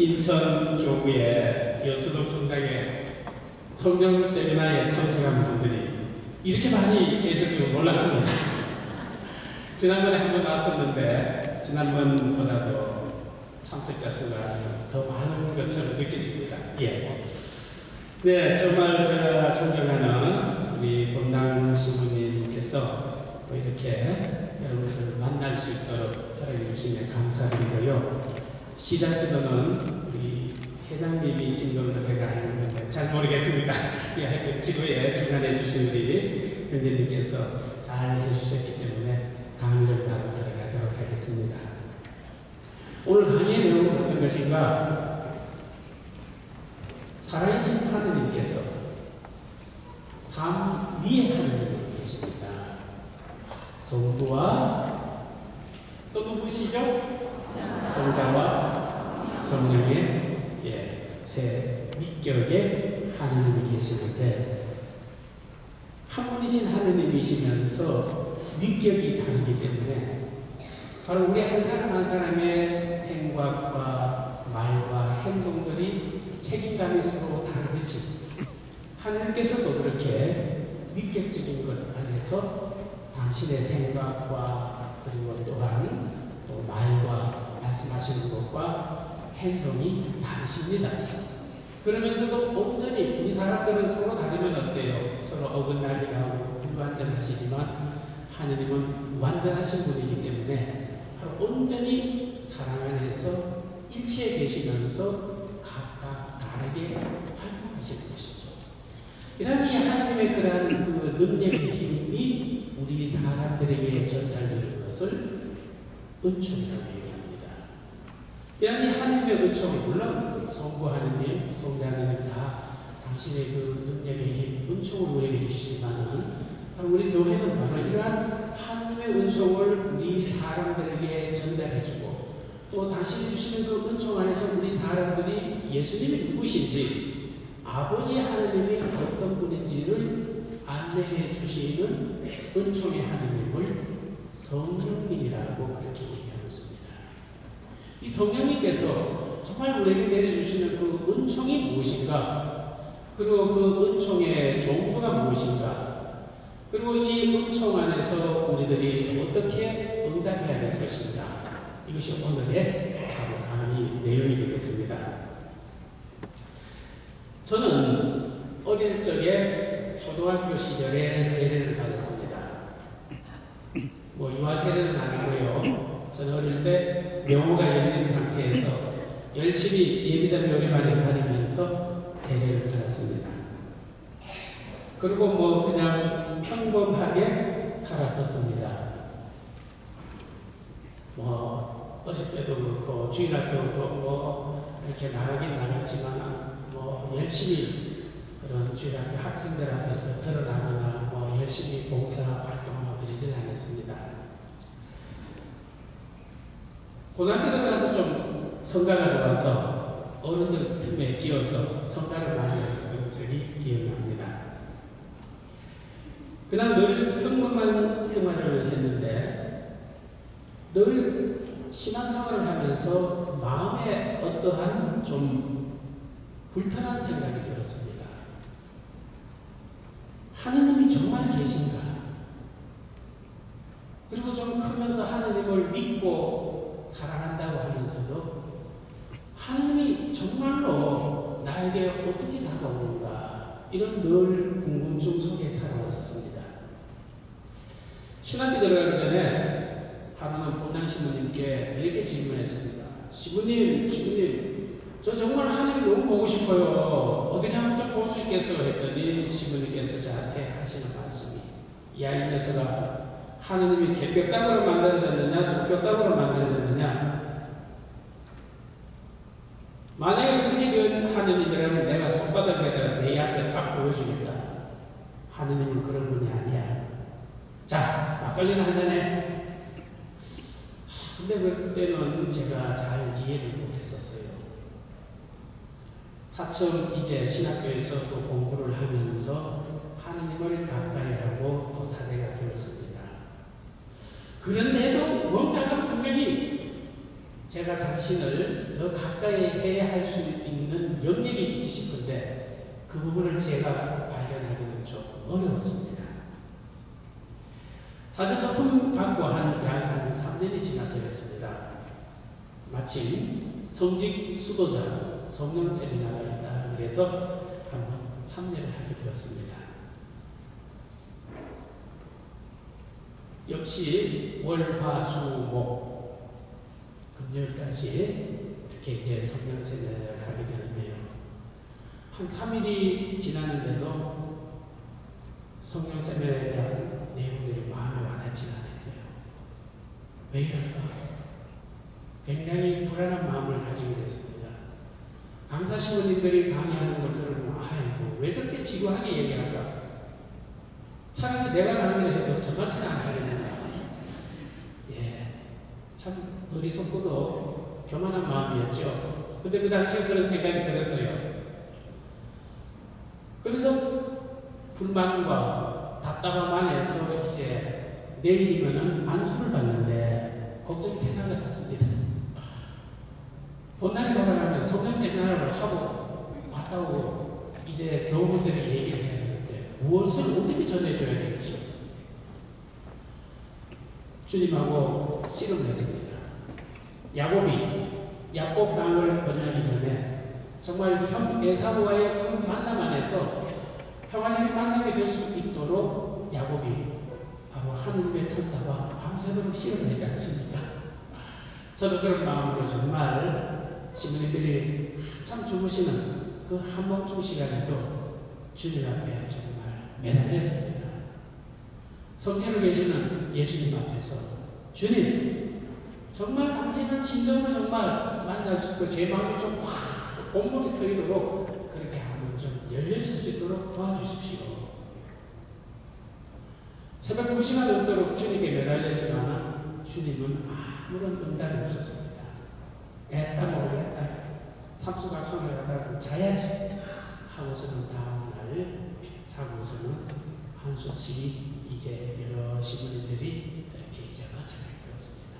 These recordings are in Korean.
인천 교구의 여주도 성당에 성령 세미나에 참석한 분들이 이렇게 많이 계실 줄 몰랐습니다. 지난번에 한 번 왔었는데 지난번보다도 참석자 수가 더 많은 것처럼 느껴집니다. 예. 네, 정말 제가 존경하는 우리 본당 신부님께서 또 이렇게 여러분들 만날 수 있도록 허락해 주시면 감사드리고요. 시작 기도는 우리 회장님이신 걸로 제가 알고 잘 모르겠습니다. 예, 기도에 중간해 주신 우리 형제님께서 잘 해주셨기 때문에 강의를 바로 들어가도록 하겠습니다. 오늘 강의의 내용은 어떤 것인가? 살아계신 하느님께서 삶 위에 하느님이 계십니다. 성부와 또 누구시죠? 성자와 성령의 세 위격의 하느님이 계시는데 한 분이신 하느님이시면서 위격이 다르기 때문에 바로 우리 한 사람 한 사람의 생각과 말과 행동들이 책임감이 서로 다르듯이 하나님께서도 그렇게 위격적인 것 안에서 당신의 생각과 그리고 또한 또 말과 말씀하시는 것과 행동이 다르십니다. 그러면서도 온전히 우리 사람들은 서로 다르면 어때요? 서로 어긋나기도 하고 불완전하시지만 하느님은 완전하신 분이기 때문에 바로 온전히 사랑 안에서 일치해 계시면서 각각 다르게 활동하시는 것이죠. 이런 이 하나님의 그러한 그 능력의 힘이 우리 사람들에게 전달되는 것을 은총이라고 얘기합니다. 이런 이 하나님의 은총이 물론 성부 하느님, 성자 하느님 다 당신의 그 능력의 힘, 은총을 우리에게 주시지만은 바로 우리 교회는 바로 이러한 하나님의 은총을 우리 사람들에게 전달해주고 또 당신이 주시는 그 은총 안에서 우리 사람들이 예수님이 누구신지 아버지 하나님이 어떤 분인지를 안내해 주시는 은총의 하나님을 성령님이라고 그렇게 얘기하고 있습니다. 이 성령님께서 정말 우리에게 내려주시는 그 은총이 무엇인가, 그리고 그 은총의 종류가 무엇인가, 그리고 이 은총 안에서 우리들이 어떻게 응답해야 될 것인가, 이것이 오늘의 바로 강의 내용이 되겠습니다. 저는 어릴 적에 초등학교 시절에 세례를 받았습니다. 유아 세례는 아니고요. 저는 어릴 때 명호가 열린 상태에서 열심히 예비전 요리반에 다니면서 세례를 받았습니다. 그리고 그냥 평범하게 살았었습니다. 어릴 때도 그렇고 주일학교도 이렇게 나가긴 나갔지만 열심히 그런 주일학교 학생들 앞에서 드러나거나 열심히 봉사 활동을 드리진 않았습니다. 고등학교 들어가서 좀 성가가 좋아서 어른들 틈에 끼어서 성가를 많이 했었던 적이 기억납니다. 그냥 늘 평범한 생활을 했는데 늘 신앙생활을 하면서 마음에 어떠한 좀 불편한 생각이 들었습니다. 하느님이 정말 계신가? 그리고 좀 크면서 하느님을 믿고 사랑한다고 하면서도 하느님이 정말로 나에게 어떻게 다가오는가? 이런 늘 궁금증 속에 살아왔었습니다. 신학교 들어가기 전에 하루는 본당 신부님께 이렇게 질문했습니다. 신부님, 저 정말 하나님 너무 보고 싶어요. 어떻게 하면 좀 볼 수 있겠어요? 했더니 신부님께서 저한테 하시는 말씀이, 이 녀석아, 하느님이 개뼈땅으로 만들어졌느냐, 손뼈땅으로 만들어졌느냐? 만약에 그렇게 된 하느님이라면 내가 손바닥에다가 내 앞에 딱 보여주겠다. 하느님은 그런 분이 아니야. 자, 막걸리는 한잔해. 근데 그때는 제가 잘 이해를 못했었어요. 차츰 이제 신학교에서 또 공부를 하면서 하느님을 가까이 하고 또 사제가 되었습니다. 그런데도 뭔가가 분명히 제가 당신을 더 가까이 해야 할 수 있는 영역이 있지 싶은데 그 부분을 제가 발견하기는 좀 어려웠습니다. 사제 서품 받고 한 3년이 지나서였습니다. 마침 성직 수도자 성령 세미나가 있다 그래서 한번 참여를 하게 되었습니다. 역시 월, 화, 수, 목 금요일까지 이렇게 이제 성령 세미나를 하게 되는데요. 한 3일이 지났는데도 성령 세미나에 대한 내용들이 마음에 와닿지 않았어요. 왜 이럴까? 굉장히 불안한 마음을 가지게 됐습니다. 강사 신부님들이 강의하는 것들을 보면 아이고 왜 저렇게 지루하게 얘기할까? 차라리 내가 강의를 해도 저같이는 안 하려나. 예, 참 어리석고도 교만한 마음이었죠. 근데 그 당시에 그런 생각이 들었어요. 그래서 불만과 답답함 안에서 이제 내일이면은 안수를 받는데 걱정이 태산 같았습니다. 본당에 돌아가면 성령 세미나를 하고 왔다고 이제 교우분들이 얘기를 해야 되는데 무엇을 어떻게 전해줘야 될지 주님하고 씨름을 했습니다. 야곱 강을 건너기 전에 정말 형 에사우와의 그 만남 안에서 평화적인 만남이 될 수 있도록 야곱이 바로 하느님의 천사와 밤새도록 씨름을 했지 않습니까? 저도 그런 마음으로 정말 신부님들이 참 주무시는 그 한밤중 시간에도 주님 앞에 정말 매달렸습니다. 성체로 계시는 예수님 앞에서 주님 정말 당신은 진정으로 정말 만날 수 있고 제 마음이 좀 확 본물이 트이도록 그렇게 하면 좀 열렸을 수 있도록 도와주십시오. 새벽 2시간 넘도록 주님께 매달렸지만 주님은 아무런 응답이 없었습니다. 애따 모르겠다. 삼수각성을 하다가 좀 자야지 하고서는 다음날 자고서는 한수씩 이제 여러 신부님들이 이렇게 이제 거쳐가게 되었습니다.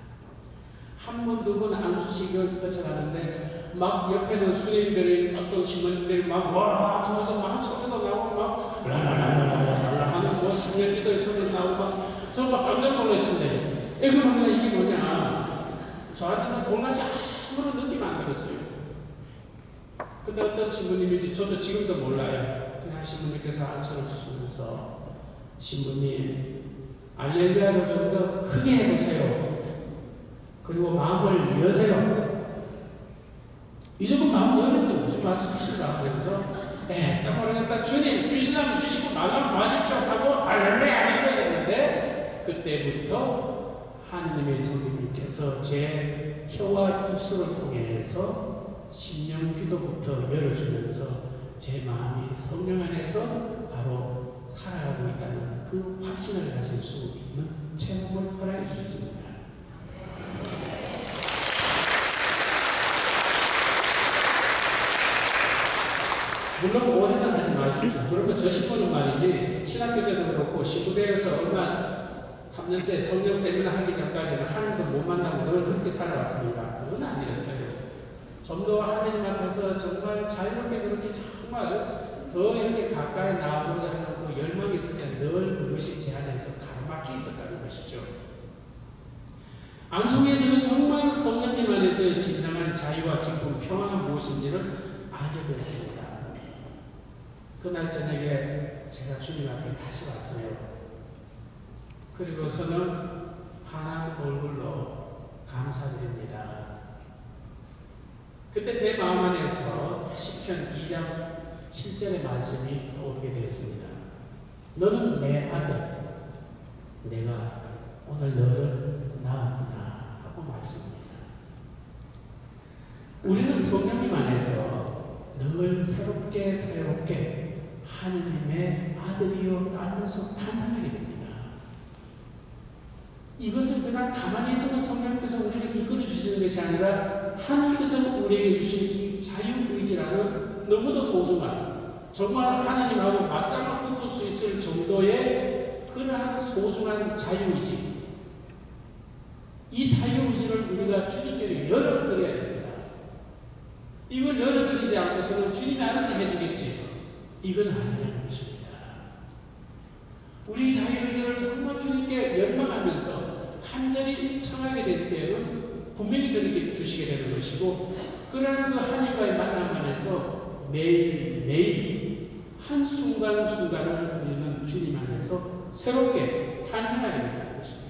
한 번, 두 번 안수식을 거쳐가는데 막 옆에는 수님들이 어떤 신부님들이 막 와 하면서 막 소리도 나오고 막 라라라라라라 하는 뭐 신령기들 소리 나오고 막 저는 막 깜짝 놀랐습니다. 그러면 이게 뭐냐? 저한테는 동같이 아무런 느낌 안 들었어요. 근데 어떤 신부님인지 저도 지금도 몰라요. 그냥 신부님께서 안수를 주시면서 신부님 알렐루야를 좀 더 크게 해보세요. 그리고 마음을 여세요. 이 정도 마음 여는데 무슨 말씀이실까? 그래서 딱 모르겠다. 주님 주시라면 주시고 말라면 마십시오 하고 알렐루야 했는데 그때부터 하느님의 성령님께서 제 혀와 입술을 통해서 심령 기도부터 열어주면서 제 마음이 성령 안에서 바로 살아가고 있다는 그 확신을 가질 수 있는 체험을 허락해 주셨습니다. 물론 오해는 하지 마십시오. 그러면 저 신부는 말이지 신학교 때도 그렇고 신부대에서 얼마 3년 때 성령 세미나 하기 전까지는 하나님도 못 만나고 늘 그렇게 살아왔습니다. 그건 아니었어요. 좀 더 하나님 앞에서 정말 자유롭게 그렇게 정말 더 이렇게 가까이 나아보자 하는 그 열망이 있을 때 늘 그것이 제 안에서 가로막혀 있었다는 것이죠. 안수에서는 정말 성령님 안에서 진정한 자유와 기쁨, 평안은 무엇인지를 알게 되었습니다. 그날 저녁에 제가 주님 앞에 다시 왔어요. 그리고서는 환한 얼굴로 감사드립니다. 그때 제 마음 안에서 시편 2장 7절의 말씀이 떠오르게 되었습니다. 너는 내 아들, 내가 오늘 너를 낳았구나 하고 말씀합니다. 우리는 성령님 안에서 늘 새롭게 하느님의 아들이요 딸로서 탄생하게 됩니다. 이것을 그냥 가만히 있으면 성령께서 우리를 이끌어 주시는 것이 아니라 하나님께서 우리에게 주신 이 자유의지라는 너무도 소중한 정말 하나님하고 맞짱을 붙을 수 있을 정도의 그러한 소중한 자유의지 이 자유의지를 우리가 주님께 열어드려야 됩니다. 이걸 열어드리지 않고서는 주님이 알아서 해주겠지. 이건 아니라는 것입니다. 우리 자유의지를 정말 주님께 열망하면서 간절히 청하게 될 때는 분명히 그렇게 주시게 되는 것이고, 그러한 그 하나님과의 만남 안에서 매일매일 한순간순간을 우리는 주님 안에서 새롭게 탄생하게 된다는 것입니다.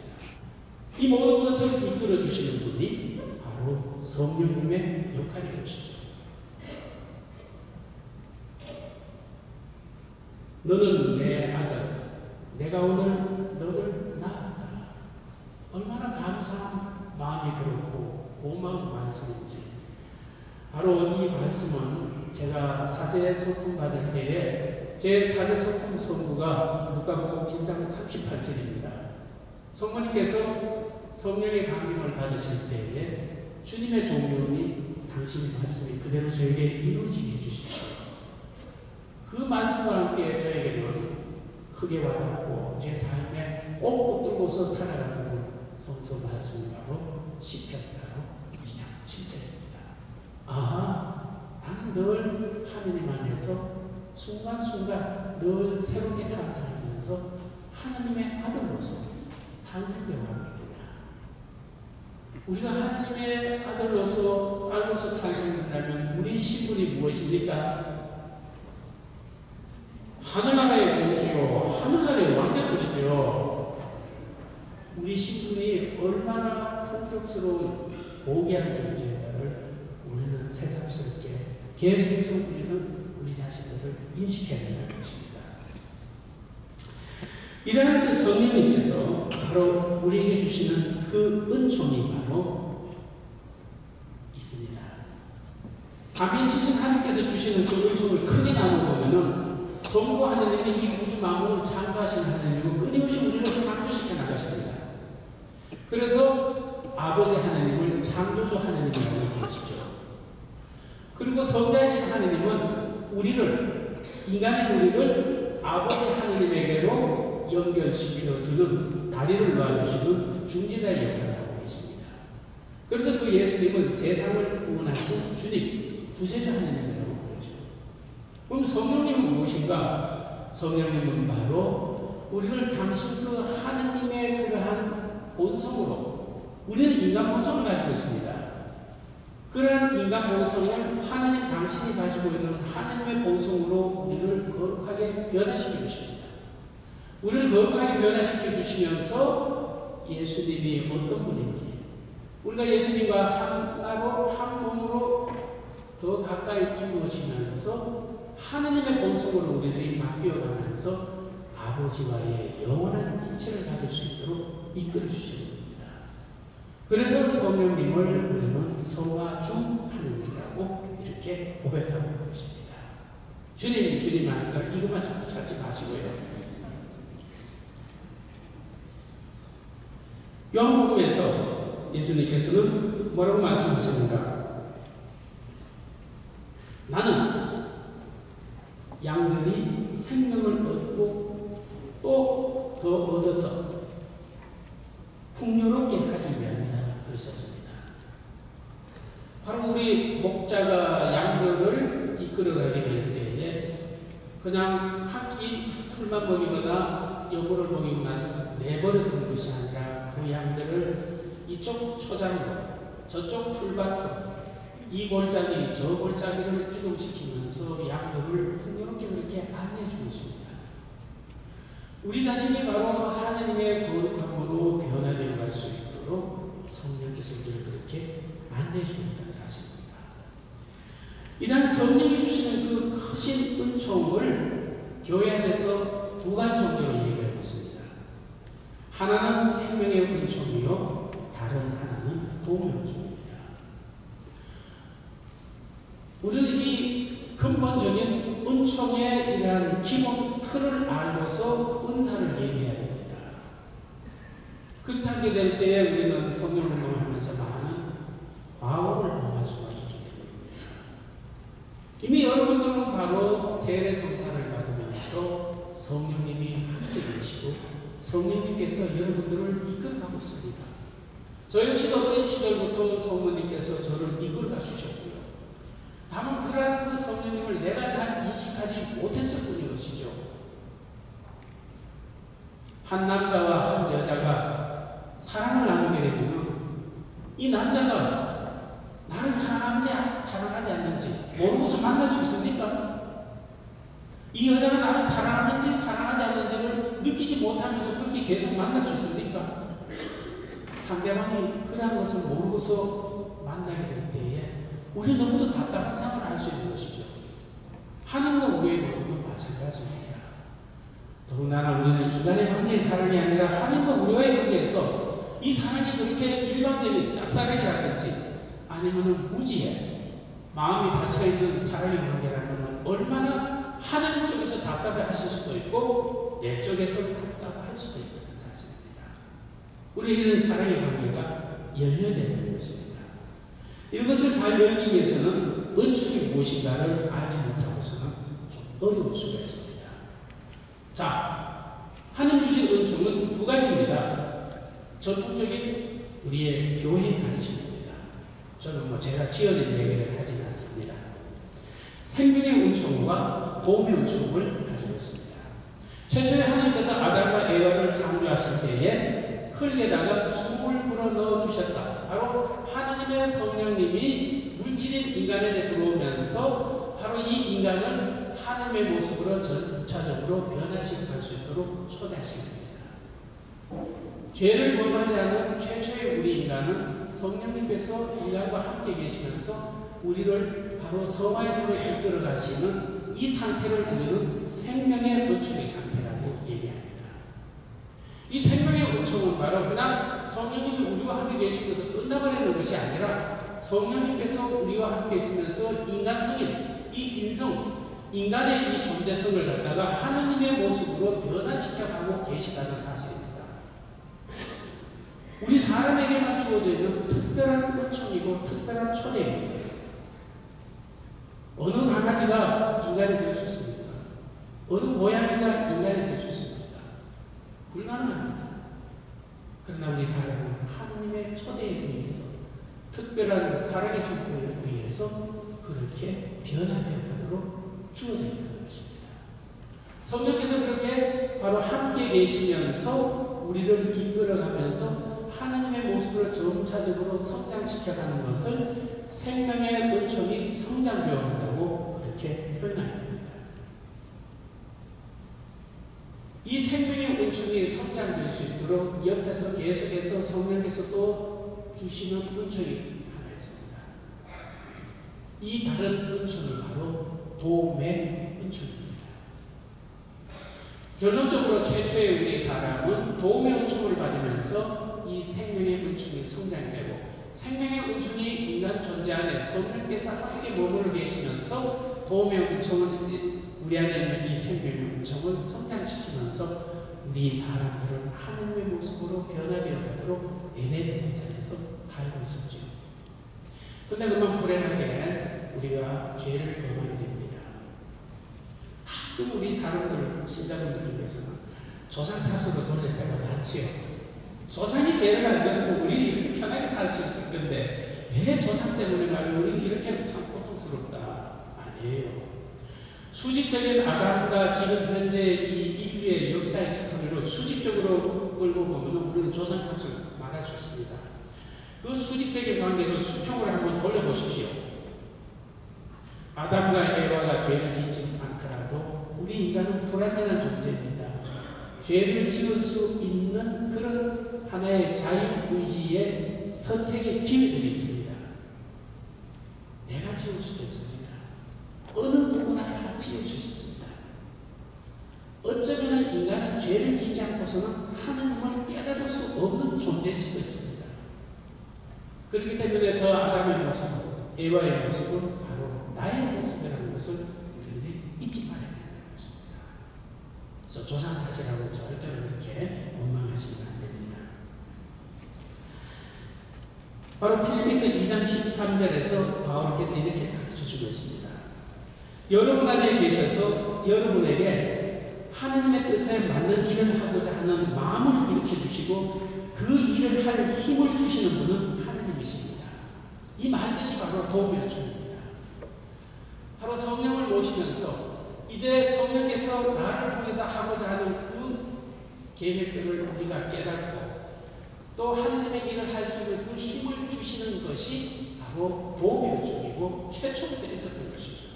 이 모든 것을 이끌어 주시는 분이 바로 성령님의 역할인 것이죠. 너는 내 아들, 내가 오늘 너를 낳았다. 얼마나 감사한 마음이 들었고 고마운 말씀인지. 바로 이 말씀은 제가 사제 소품 받을 때에 제 사제 소품 선구가 누가복음 1장 38절입니다. 성모님께서 성령의 강림을 받으실 때에 주님의 종교니 당신의 말씀이 그대로 저에게 이루어지게 해주십시오. 그 말씀과 함께 저에게는 크게 와닿고 제 삶에 꼭 붙들고서 살아가는 성서 말씀이 바로 시편 바로 2장 7절입니다. 나는 늘 하느님 안에서 순간순간 늘 새롭게 탄생하면서 하나님의 아들로서 탄생되어 갑니다. 우리가 하나님의 아들로서 탄생된다면 우리 신분이 무엇입니까? 하늘나라의 공주요, 하늘나라의 왕자들이죠. 우리 신분이 얼마나 품격스러운 고귀한 존재인가를 우리는 새삼스럽게 계속해서 우리 자신들을 인식해야 된다는 것입니다. 이러한 그 성령님께서 바로 우리에게 주시는 그 은총이 바로 있습니다. 삼위일체신 하나님께서 주시는 그 은총을 크게 나눠보면은 전부 하나님이 이 우주 만물을 창조하신 하나님이고 끊임없이 우리를 창조시켜 나가십니다. 그래서 아버지 하나님을 창조주 하나님이라고 하시죠. 그리고 성자이신 하나님은 인간의 우리를 아버지 하나님에게로 연결시켜주는 다리를 놓아주시는 중재자의 역할을 하고 계십니다. 그래서 그 예수님은 세상을 구원하신 주님, 구세주 하나님이라고 그러죠. 그럼 성령님은 무엇인가? 성령님은 바로 우리를 당신 그 하나님의 그러한 본성으로, 우리는 인간 본성을 가지고 있습니다. 그러한 인간 본성을 하나님 당신이 가지고 있는 하나님의 본성으로 우리를 거룩하게 변화시켜 주십니다. 우리를 거룩하게 변화시켜 주시면서 예수님이 어떤 분인지, 우리가 예수님과 하나로 한 몸으로 더 가까이 이루어지면서 하나님의 본성으로 우리들이 바뀌어가면서 아버지와의 영원한 일체를 가질 수 있도록 이끌어 주시는 겁니다. 그래서 성령님을 우리는 성화 중 하나님이라고 이렇게 고백하고 있는 것입니다. 주님 하니까 이것만 자꾸 찾지 마시고요. 요한복음에서 예수님께서는 뭐라고 말씀하셨는가? 나는 양들이 생명을 얻고 또 더 얻어서 풍요롭게 하기 위함이라 그러셨습니다. 바로 우리 목자가 양들을 이끌어가게 될 때에 그냥 한 끼 풀만 먹이거나 여부를 먹이고 나서 내버려두는 것이 아니라 그 양들을 이쪽 초장으로 저쪽 풀밭으로 이 골짜기 저 골짜기를 이동시키면서 양들을 풍요롭게 그렇게 안내해 주고 있습니다. 우리 자신이 바로 하나님의 거룩함으로 변화되어 갈 수 있도록 성령께서 우리를 그렇게 안내해 주고 있다는 사실입니다. 이러한 성령이 주시는 그 크신 은총을 교회 안에서 두 가지 정도로 얘기하고 있습니다. 하나는 생명의 은총이요, 다른 하나는 도움의 은총입니다. 우리는 이 근본적인 은총의 이러한 기본 틀을 알고서 은사를 얘기해야 됩니다. 그렇지 않게 될 때에 우리는 성령 운동을 하면서 많은 과오를 범할 수가 있기 때문입니다. 이미 여러분들은 바로 세례 성사를 받으면서 성령님이 함께 계시고 성령님께서 여러분들을 이끌어가고 있습니다. 저 역시도 어린 시절부터 성모님께서 저를 이끌어가 주셨고요. 다만 그 성령님을 내가 잘 인식하지 못했을 뿐인 것이죠. 한 남자와 한 여자가 사랑을 나누게 되면 이 남자가 나를 사랑하지 않는지 모르고서 만날 수 있습니까? 이 여자가 나를 사랑하는지 사랑하지 않는지를 느끼지 못하면서 그렇게 계속 만날 수 있습니까? 상대방이 그러한 것을 모르고서 만나게 될 때에 우리 너무도 답답한 상황을 알 수 있는 것이죠. 하나님과 우리의 관계도 마찬가지입니다. 더군다나 우리는 인간의 관계의 사랑이 아니라 하나님과 우리와의 관계에서 이 사랑이 그렇게 일반적인 짝사랑이라든지 아니면 무지에 마음이 닫혀있는 사랑의 관계라면 얼마나 하나님 쪽에서 답답해 하실 수도 있고 내 쪽에서 답답할 수도 있다는 사실입니다. 우리 이런 사랑의 관계가 열려져야 되는 것입니다. 이것을 잘 열기 위해서는 은총이 무엇인가를 알지 못하고서는 좀 어려울 수가 있습니다. 자, 하나님 주신 은총은 두 가지입니다. 전통적인 우리의 교회의 가르침입니다. 저는 제가 지어낸 얘기를 하지는 않습니다. 생명의 은총과 도움의 은총을 가지고 있습니다. 최초에 하나님께서 아담과 에바를 창조하실 때에 흙에다가 숨을 불어 넣어 주셨다. 바로 하나님의 성령님이 물질인 인간에게 들어오면서 바로 이 인간을 하나님의 모습으로 전차적으로 변화시킬 수 있도록 초대하십니다. 죄를 범하지 않은 최초의 우리 인간은 성령님께서 인간과 함께 계시면서 우리를 바로 성화의 길로 이끌어 가시는 이 상태를 우리는 생명의 은총의 상태라고 얘기합니다. 이 생명의 은총은 바로 그냥 성령님이 우리와 함께 계시면서 끝나버리는 것이 아니라 성령님께서 우리와 함께 있으면서 인간성인 이 인간의 이 존재성을 갖다가 하느님의 모습으로 변화시켜가고 계시다는 사실입니다. 우리 사람에게만 주어져 있는 특별한 은총이고 특별한 초대입니다. 어느 강아지가 인간이 될 수 있습니까? 어느 고양이가 인간이 될 수 있습니까? 불가능합니다. 그러나 우리 사람은 하나님의 초대에 의해서 특별한 사랑의 존재에 의해서 그렇게 변화되어 가도록 주어져 있는 것입니다. 성령께서 그렇게 바로 함께 계시면서 우리를 이끌어가면서 하나님의 모습으로 점차적으로 성장시켜가는 것을 생명의 은총이 성장되어 간다고 그렇게 표현합니다. 이 생명의 은총이 성장될 수 있도록 옆에서 계속해서 성령께서 또 주시는 은총이 하나 있습니다. 이 다른 은총이 바로 도움의 은총입니다. 결론적으로 최초의 우리 사람은 도움의 은총을 받으면서 이 생명의 은총이 성장되고 생명의 은총이 인간 존재 안에 성령께서 함께 머물러 계시면서 도움의 은총은 우리 안에 있는 이 생명의 은총을 성장시키면서 우리 사람들은 하나님의 모습으로 변화되어 가도록 에덴 동산에서 살고 있었죠. 그런데 그만 불행하게 우리가 죄를 범하게 됩니다. 가끔 우리 사람들, 신자분들 중에서는 조상 탓으로 돌릴 때가 많지요. 조상이 죄를 안 졌으면 우리 이렇게 편하게 살 수 있을 건데 왜 조상 때문에 말이야 우리 이렇게 참 고통스럽다. 아니에요. 수직적인 아담과 지금 현재 이 인류의 역사의 스토리를 수직적으로 끌고 보면 우리는 조상 탓을 말할 수 있습니다. 그 수직적인 관계를 수평으로 한번 돌려보십시오. 아담과 에바가 죄를 짓지 않더라도 우리 인간은 불완전한 존재입니다. 죄를 지을 수 있는 그런 하나의 자유의지의 선택의 기회들이 있습니다. 내가 지을 수도 있습니다. 어느 누구나 다 지을 수 있습니다. 어쩌면 인간은 죄를 지지 않고서는 하나님을 깨달을 수 없는 존재일 수도 있습니다. 그렇기 때문에 저 아담의 모습, 에바의 모습은 바로 나의 모습이라는 것을 우리들이 잊지 말아야 되는 것입니다. 그래서 조상 탓이라고 절대로 그렇게 원망하시면 안 됩니다. 바로 필리피서 2장 13절에서 바울께서 이렇게 가르쳐주고 있습니다. 여러분 안에 계셔서 여러분에게 하느님의 뜻에 맞는 일을 하고자 하는 마음을 일으켜 주시고 그 일을 할 힘을 주시는 분은 하느님이십니다. 이 말뜻이 바로 도움의 주입니다. 바로 성령을 모시면서 이제 성령께서 나를 통해서 하고자 하는 그 계획들을 우리가 깨닫고 또 하나님의 일을 할 수 있는 그 힘을 주시는 것이 바로 도움의 주이고 최초부터 있었던 것이죠.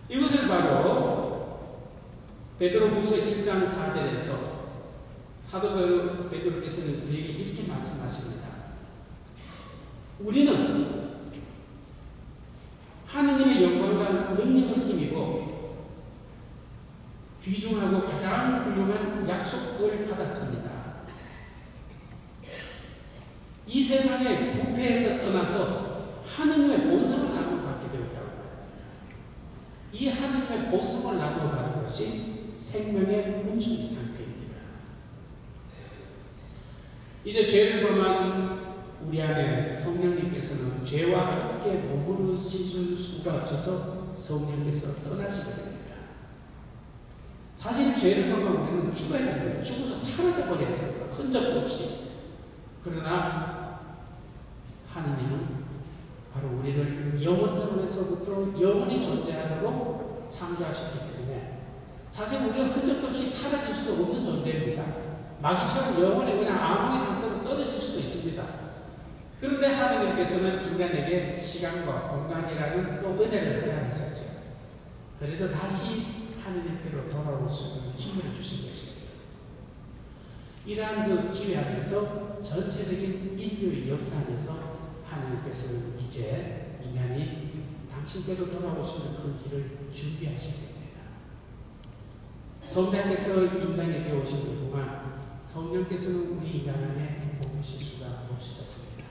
이것을 바로 베드로후서 1장 4절에서 사도 베드로께서는 우리에게 이렇게 말씀하십니다. 우리는 하느님의 영광과 능력을 힘입어 귀중하고 가장 훌륭한 약속을 받았습니다. 이 세상의 부패에서 떠나서 하느님의 본성을 나누어 받게 되었다고 합니다. 이 하느님의 본성을 나누어 받은 것이 생명의 문충의 상태입니다. 이제 죄를 범한 우리 안에 성령님께서는 죄와 함께 몸으로 씻을 수가 없어서 성령께서 떠나시게 됩니다. 사실 죄를 범한 우리는 죽어야 됩니다. 죽어서 사라져 버려야 됩니다. 흔적도 없이. 그러나 하느님은 바로 우리를 영원 세월에서부터 영원히 존재하도록 창조하셨기 때문에 사실 우리가 흔적도 없이 사라질 수도 없는 존재입니다. 마귀처럼 영원히 그냥 암흑의 상태로 떨어질 수도 있습니다. 그런데 하느님께서는 인간에게 시간과 공간이라는 또 은혜를 허락하셨죠. 그래서 다시 하느님께로 돌아올 수 있는 힘을 주신 것입니다. 이러한 그 기회 안에서 전체적인 인류의 역사 안에서 하나님께서는 이제 인간이 당신께로 돌아올 수 있는 그 길을 준비하셔야 됩니다. 성자께서 인간에게 오신 동안 성령께서는 우리 인간 안에 머무실 수가 없으셨습니다.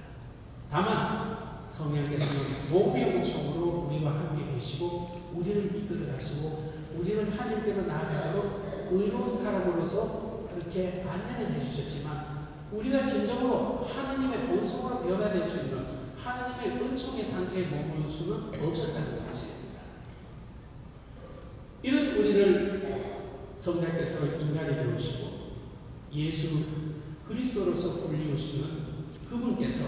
다만 성령께서는 도움의 은총으로 우리와 함께 계시고 우리를 이끌어 가시고 우리를 하나님께로 나아가도록 의로운 사람으로서 그렇게 안내를 해주셨지만 우리가 진정으로 하나님의 본성으로 변화될 수 있는 하나님의 은총의 상태에 머무를 수는 없었다는 사실입니다. 이런 우리를 성자께서 인간에게 오시고 예수 그리스도로서 불리우시는 그분께서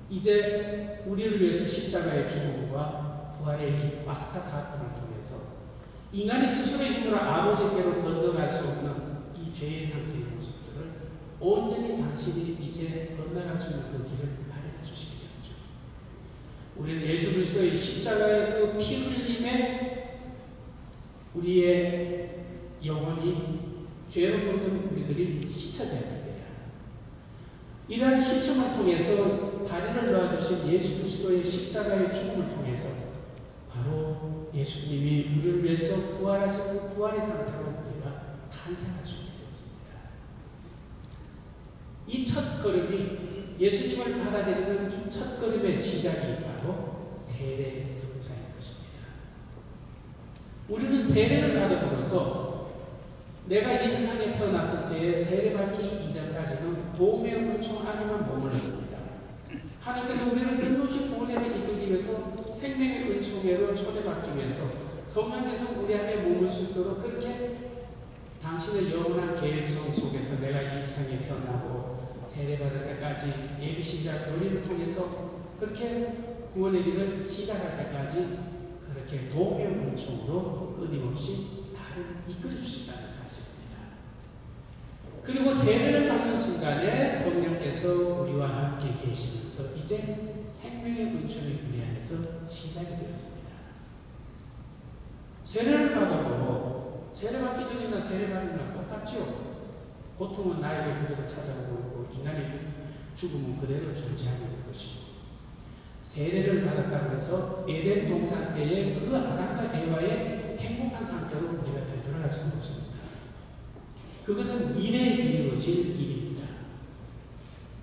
이제 우리를 위해서 십자가의 죽음과 부활의 이 파스카 사건을 통해서 인간이 스스로의 힘으로 아버지께로 건너갈 수 없는 이 죄의 상태의 모습들을 온전히 당신이 이제 건너갈 수 있는 그 길을 마련해 주시게 되었죠. 우리는 예수 그리스도의 십자가의 그 피 흘림에 우리의 영혼이 죄로 물든 우리들이 씻어져야 됩니다. 이러한 시침을 통해서 다리를 놓아주신 예수 그리스도의 십자가의 죽음을 통해서 바로 예수님이 우리를 위해서 부활하시고 부활의 상태로 우리가 탄생할 수 있게 되었습니다. 이 첫 걸음이 예수님을 받아들이는 이 첫 걸음의 시작이 바로 세례 성사인 것입니다. 우리는 세례를 받음으로써 내가 이 세상에 태어났을 때에 세례받기 이전까지는 도움의 은총 안에만 머물렀습니다. 하나님께서 우리를 끝없이 구원에 이끌기 위해서 생명의 은총으로 초대받기 위해서 성령께서 우리 안에 머물 수 있도록 그렇게 당신의 영원한 계획성 속에서 내가 이 세상에 태어나고 세례받을 때까지 예비신자 교리를 통해서 그렇게 구원의 길을 시작할 때까지 그렇게 도움의 은총으로 끊임없이 나를 이끌어 주신다는 사실입니다. 그리고 세례를 받는 순간에 성령께서 우리와 함께 계시면서 이제 생명의 은총이 우리 안에서 시작이 되었습니다. 세례를 받아도 세례받기 전이나 세례받는 날 똑같죠. 고통은 나에게 그대로 찾아오고 있고 인간의 죽음은 그대로 존재하고 있는 것이고 세례를 받았다고 해서 에덴 동산 때에 그 아담과 에바의 행복한 상태로 우리가 되돌아갈 수는 없습니다. 그것은 미래에 이루어질 일입니다.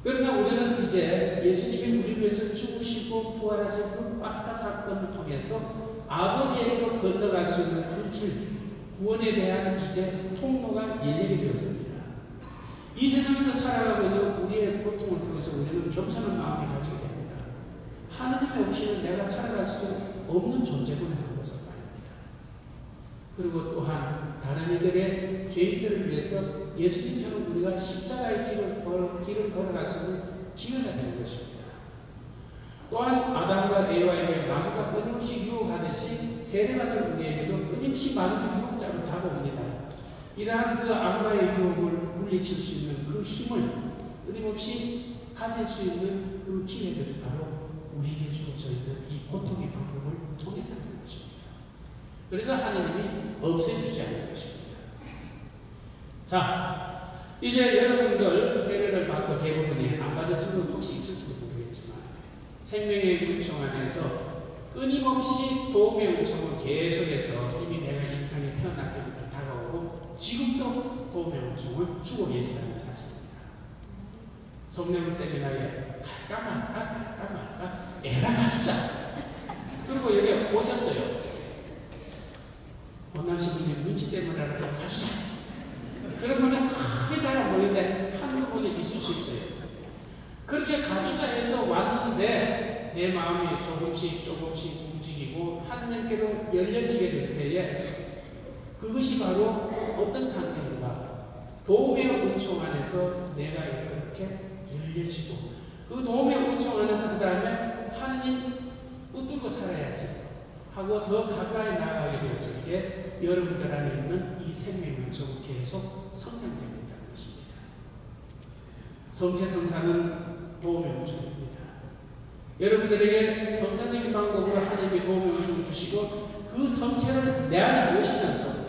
그러나 우리는 이제 예수님이 우리를 위해서 죽으시고 부활하신 그 파스카 사건을 통해서 아버지에게로 건너갈 수 있는 그 길, 구원에 대한 이제 통로가 열리게 되었습니다. 이 세상에서 살아가고 있는 우리의 고통을 통해서 우리는 겸손한 마음을 가지게 됩니다. 하나님 없이는 내가 살아갈 수 없는 존재구나 하는 것을 말합니다. 그리고 또한 다른 이들의 죄인들을 위해서 예수님처럼 우리가 십자가의 길을 걸어갈 수 있는 기회가 되는 것입니다. 또한 아담과 에바에게 마귀가 끊임없이 유혹하듯이 세례받은 우리에게도 끊임없이 마귀가 유혹자로 다가옵니다. 이러한 그 악마의 유혹을 물리칠 수 있는 그 힘을 끊임없이 가질 수 있는 그 기회들이 바로 우리에게 주어져 있는 이 고통의 방법을 통해서 하는 것입니다. 그래서 하나님이 없애주지 않는 것입니다. 자, 이제 여러분들 세례를 받고 대부분이 안 받으신 분 혹시 있을지도 모르겠지만 생명의 은총 안에서 끊임없이 도움의 은총은 계속해서 이미 내가 이 세상에 태어날 때부터 다가오고 지금도 도움의 은총을 주고 계시다는 사실입니다. 성령 세미나에 갈까 말까 애랑 가주자. 그리고 여기 오셨어요. 원하시는 분이 눈치 때문에라도 가주자. 그러면은 크게 잘 안 보이는데 한두 분이 있을 수 있어요. 그렇게 가주자 해서 왔는데 내 마음이 조금씩 움직이고 하느님께로 열려지게 될 때에 그것이 바로 어떤 상태인가? 도움의 은총 안에서 내가 이렇게 열려지고 그 도움의 은총 안에서 그 다음에 하느님 붙들고 살아야지 하고 더 가까이 나아가게 되었을 때 여러분들 안에 있는 이 생명의 은총은 계속 성장된다는 것입니다. 성체성사는 도움의 은총입니다. 여러분들에게 성사적인 방법으로 하나님의 도움의 은총을 주시고 그 성체를 내 안에 오시면서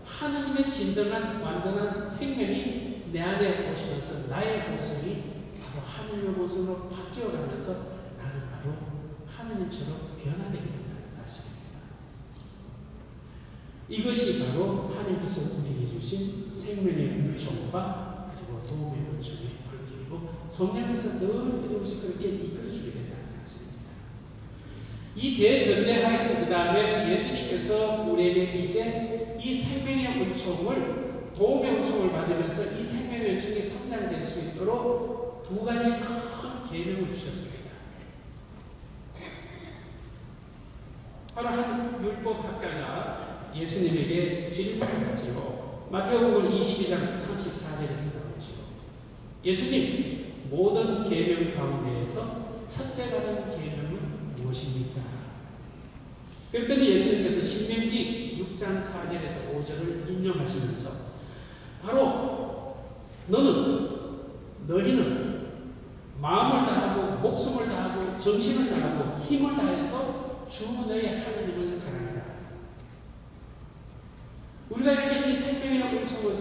하나님의 진정한 완전한 생명이 내 안에 오시면서 나의 모습이 바로 하나님의 모습으로 바뀌어가면서 나는 바로 하나님처럼 변화되게 된다는 사실입니다. 이것이 바로 하나님께서 우리에게 주신 생명의 은총과 그리고 도움의 은총의 관계이고 성령께서 늘 끊임없이 그렇게 이끌어주게 된다는 사실입니다. 이 대전제하에서 그 다음에 예수님께서 우리에게 이제 이 생명의 은총을 도움의 은총을 받으면서 이 생명의 은총이 성장될 수 있도록 두 가지 큰 계명을 주셨습니다. 바로 한 율법학자가 예수님에게 질문을 하지요. 마태복음 22장 34절에서 나오죠. 예수님, 모든 계명 가운데에서 첫째라는 계명은 무엇입니까? 그랬더니 예수님께서 신명기 6장 4절에서 5절을 인용하시면서 바로 너희는 마음을 다하고 목숨을 다하고 정신을 다하고 힘을 다해서 주 너의 하나님을 사랑하라. 우리가 이렇게 이 생명의 은총을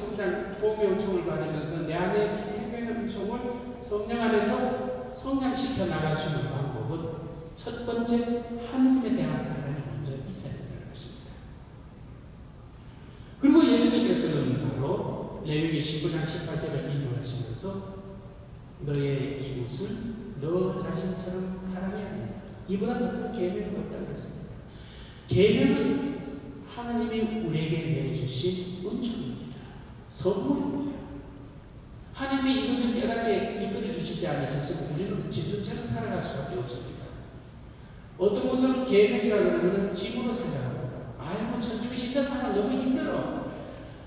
도움의 은총을 받으면서 내 안에 이 생명의 은총을 성령 안에서 성장시켜 나갈 수 있는 방법은 첫 번째 하나님에 대한 사랑이 먼저 있어야 된다는 것입니다. 그리고 예수님께서는 바로 레위기 19장 18절을 인용하시면서 너의 이웃을 너 자신처럼 사랑해야 된다. 이보다 더 큰 계명은 없다고 했습니다. 계명은 하나님이 우리에게 내주신 은총입니다. 선물입니다. 하나님이 이것을 깨닫게 이끌어 주시지 않으셨으면 우리는 짐승처럼 살아갈 수밖에 없습니다. 어떤 분들은 계명이라 그러면 짐으로 생각합니다. 아이고 천주교 신자생활 너무 힘들어.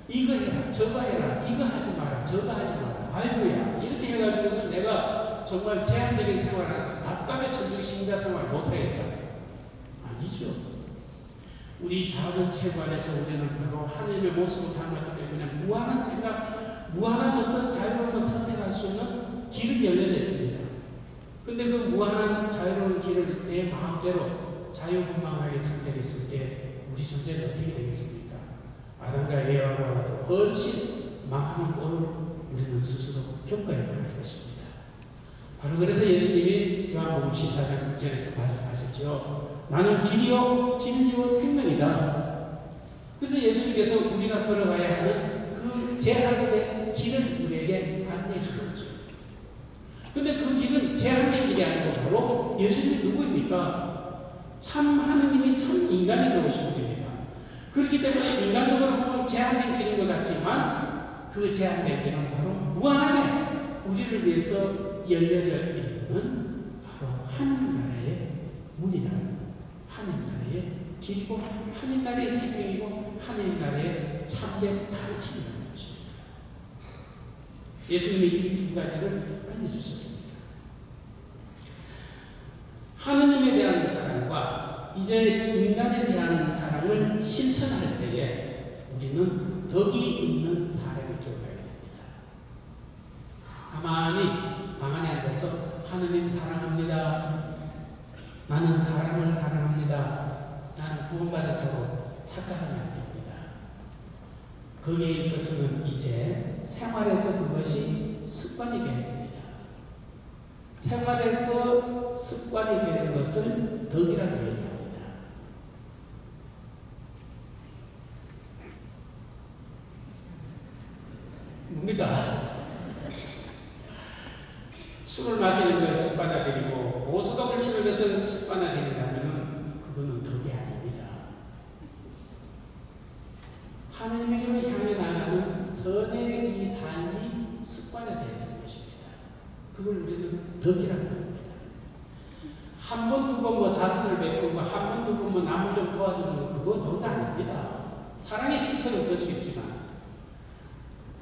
이거 해라 저거 해라 이거 하지 마라 저거 하지 마라 아이고야 이렇게 해가지고서 내가 정말 제한적인 생활에서 답답해 천주교 신자생활 못하겠다. 아니죠. 우리 작은 체구 안에서 우리는 바로 하나님의 모습을 담았기 때문에 무한한 생각, 무한한 어떤 자유로운 선택할 수 있는 길은 열려져 있습니다. 근데 그 무한한 자유로운 길을 내 마음대로 자유분방하게 선택했을 때 우리 존재는 어떻게 되겠습니까? 아담과 에바보다도 훨씬 망하는 꼴을 우리는 스스로 평가해야 할 것입니다. 바로 그래서 예수님이 요한복음 14장 6절에서 말씀하셨죠. 나는 길이요 진리요 생명이다. 그래서 예수님께서 우리가 걸어가야 하는 그 제한된 길을 우리에게 안내해 주셨죠. 근데 그 길은 제한된 길이 아니고 바로 예수님이 누구입니까? 참 하느님이 참 인간이 되오신 분입니다. 그렇기 때문에 인간적으로 보면 제한된 길인 것 같지만 그 제한된 길은 바로 무한하게 우리를 위해서 열려져 있는 바로 하나님 나라의 문이라는 하나님 나라의 길이고 하나님 나라의 생명이고 하나님 나라의 참된 가르침이라는 것입니다. 예수님이 이 두 가지를 알려주셨습니다. 하느님에 대한 사랑과 이제 인간에 대한 사랑을 실천할 때에 우리는 덕이 있는 사람이 되어야 됩니다. 가만히 방 안에 앉아서 하느님 사랑합니다. 나는 사람을 사랑합니다. 나는 구원받은 자로 착각하면 안 됩니다. 거기에 있어서는 이제 생활에서 그것이 습관이 되어야 됩니다. 생활에서 습관이 되는 것을 덕이라고 얘기합니다. 뭡니까? 술을 마시는 것을 습관화되고 보수독을 치는 것은 습관화되는다면 그거는 덕이 아닙니다. 하나님에게로 향해 나가는 선의 이 삶이 습관화되어야 되는 것입니다. 그걸 우리는 덕이라고 합니다. 한 번, 두 번 자선을 베풀고 한 번, 두 번 남을 좀 도와주는 거 그거 덕 아닙니다. 사랑의 실천은 될 수 있지만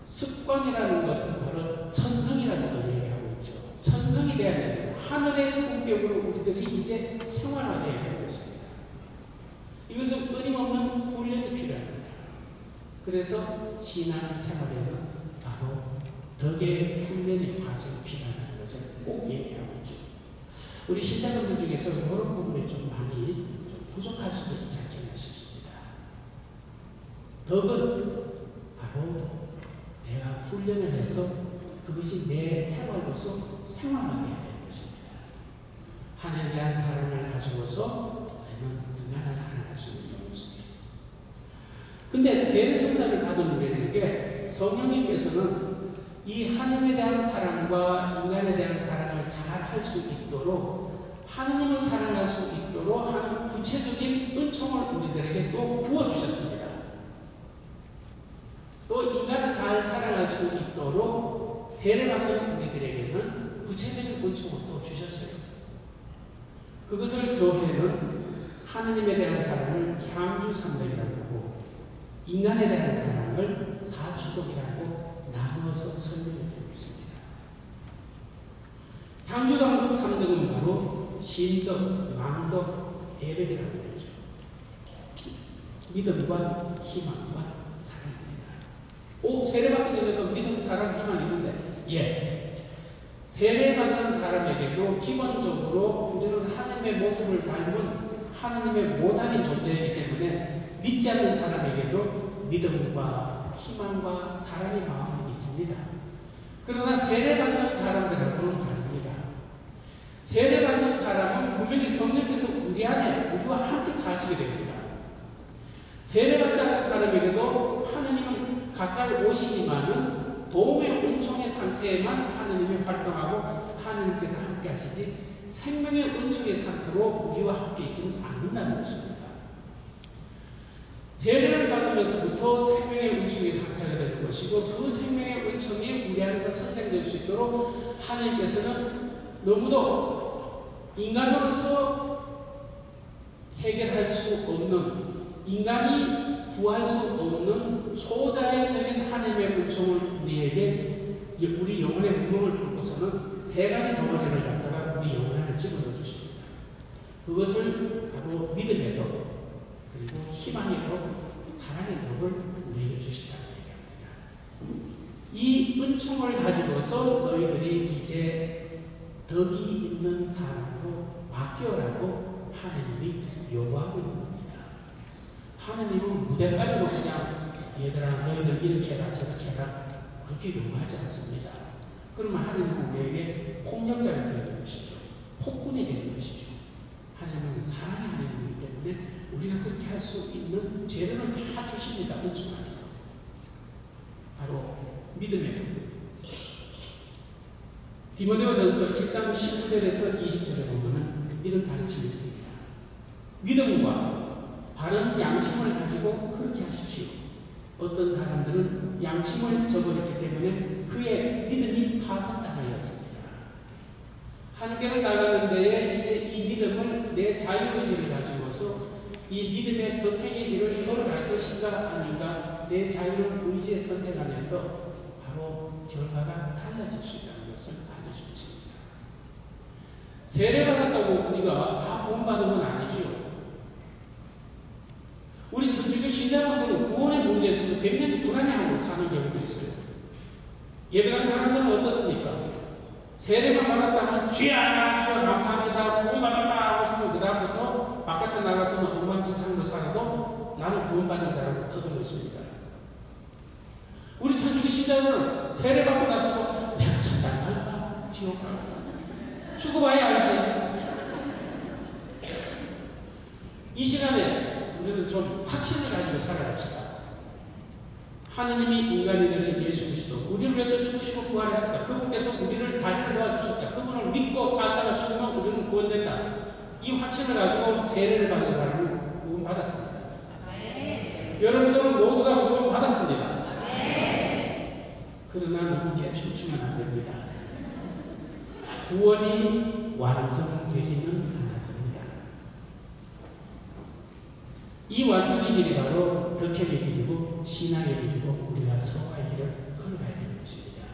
습관이라는 것은 바로 천성이라고 얘기하고 있죠. 천성이 되어야 됩니다. 하늘의 품격으로 우리들이 이제 생활화되어야 되는 것입니다. 이것은 끊임없는 훈련이 필요합니다. 그래서 신앙 생활에는 바로 덕의 훈련의 과정이 필요하다는 것을 꼭 얘기하고 있죠. 우리 신자분들 중에서 이런 부분이 좀 많이 좀 부족할 수도 있지 않겠나 싶습니다. 덕은 바로 내가 훈련을 해서 그것이 내 생활로서 생활화되어야 되는 것입니다. 하나님에 대한 사랑을 가지고서 우리는 인간한 사랑할 수 있는 것입니다. 근데 세례성사를 받은 우리에게 성령님께서는 이 하나님에 대한 사랑과 인간에 대한 사랑을 잘 할 수 있도록 하나님을 사랑할 수 있도록 하는 구체적인 은총을 우리들에게 또 부어주셨습니다. 또 인간을 잘 사랑할 수 있도록 세례받는 우리들에게는 구체적인 은총을 또 주셨어요. 그것을 교회는 하나님에 대한 사랑을 향주삼덕이라고 하고 인간에 대한 사랑을 사주덕이라고 나누어서 설명드리고 있습니다. 향주삼덕은 바로 신덕, 망덕, 예배라고 하죠. 믿음과 희망과 사랑입니다. 세례받기 전에도 믿음, 사랑, 희망 있는데 예, 세례받은 사람에게도 기본적으로 우리는 하나님의 모습을 닮은 하나님의 모산이 존재이기 때문에 믿지 않는 사람에게도 믿음과 희망과 사랑의 마음이 있습니다. 그러나 세례받는 사람들하고는 다릅니다. 세례받는 사람은 분명히 성령께서 우리 안에 우리와 함께 사시게 됩니다. 세례받지 않는 사람에게도 하나님은 가까이 오시지만은 도움의 은총의 상태에만 하나님이 활동하고 하나님께서 함께 하시지 생명의 은총의 상태로 우리와 함께 있지는 않는다는 것입니다. 세례를 받으면서부터 생명의 은총의 상태가 되는 것이고 그 생명의 은총이 우리 안에서 선생될 수 있도록 하나님께서는 너무도 인간으로서 해결할 수 없는 인간이 구할 수 없는 초자연적인 하나님의 은총을 우리에게 우리 영혼의 구멍을 뚫고서는 세 가지 덩어리를 갖다가 우리 영혼 안에 집어넣어 주십니다. 그것을 바로 믿음의 덕, 그리고 희망의 덕, 사랑의 덕을 우리에게 주신다고 얘기합니다. 이 은총을 가지고서 너희들이 이제 덕이 있는 사람으로 바뀌어라고 하나님이 요구하고 있는 겁니다. 하나님은 무대가리로 그냥 얘들아 너희들 이렇게 해라 저렇게 해라 그렇게 요구하지 않습니다. 그러면 하나님은 우리에게 폭력자가 되는 것이죠. 폭군이 되는 것이죠. 하나님은 사랑의 하나님이기 때문에 우리가 그렇게 할 수 있는 재능을 다 주십니다. 은총 안에서. 바로 믿음의 덕. 디모데후전서 1장 19절에서 20절에 보면 이런 가르침이 있습니다. 믿음과 바른 양심을 가지고 그렇게 하십시오. 어떤 사람들은 양심을 저버렸기 때문에 그의 믿음이 파산당하였습니다. 한계를 나가는 데에 이제 이 믿음을 내 자유의지를 가지고서 이 믿음의 덕행의 길을 걸어갈 것이 것인가 아닌가 내 자유를 의지에 선택하면서 바로 결과가 달라질 수 있다는 것을 알려주십니다. 세례받았다고 우리가 다 구원받은 건 아니죠. 우리 선지교 신자분들은 구원의 문제에 있어서 굉장히 불안해하고 사는 경우도 있어요. 예배한 사람들은 어떻습니까? 세례만 받았다면 주야 주여 감사합니다 구원받았다 하고 싶으면 그 다음부터 바깥에 나가서는 엉망진창으로 살아도 나는 구원받는 자라고 떠들고 있습니다. 우리 선지교 신자는 세례받고 나서도 내가 천당 갈까 지옥 갈까 죽어봐야 알지. 이 시간에 우리는 좀 확신을 가지고 살아갑시다. 하느님이 인간이 되신 예수 그리스도 우리를 위해서 죽으시고 부활하셨다. 그분께서 우리를 다리를 놓아주셨다. 그분을 믿고 살다가 죽으면 우리는 구원된다. 이 확신을 가지고 세례를 받는 사람은 구원받았습니다. 여러분들은 모두가 구원받았습니다. 그러나 누구께 춤추면 안 됩니다. 구원이 완성되지는 않았습니다. 이 완성의 길이 바로 덕행의 길이고 신앙의 길이고 우리가 서로의 길을 걸어가야 되는 것입니다.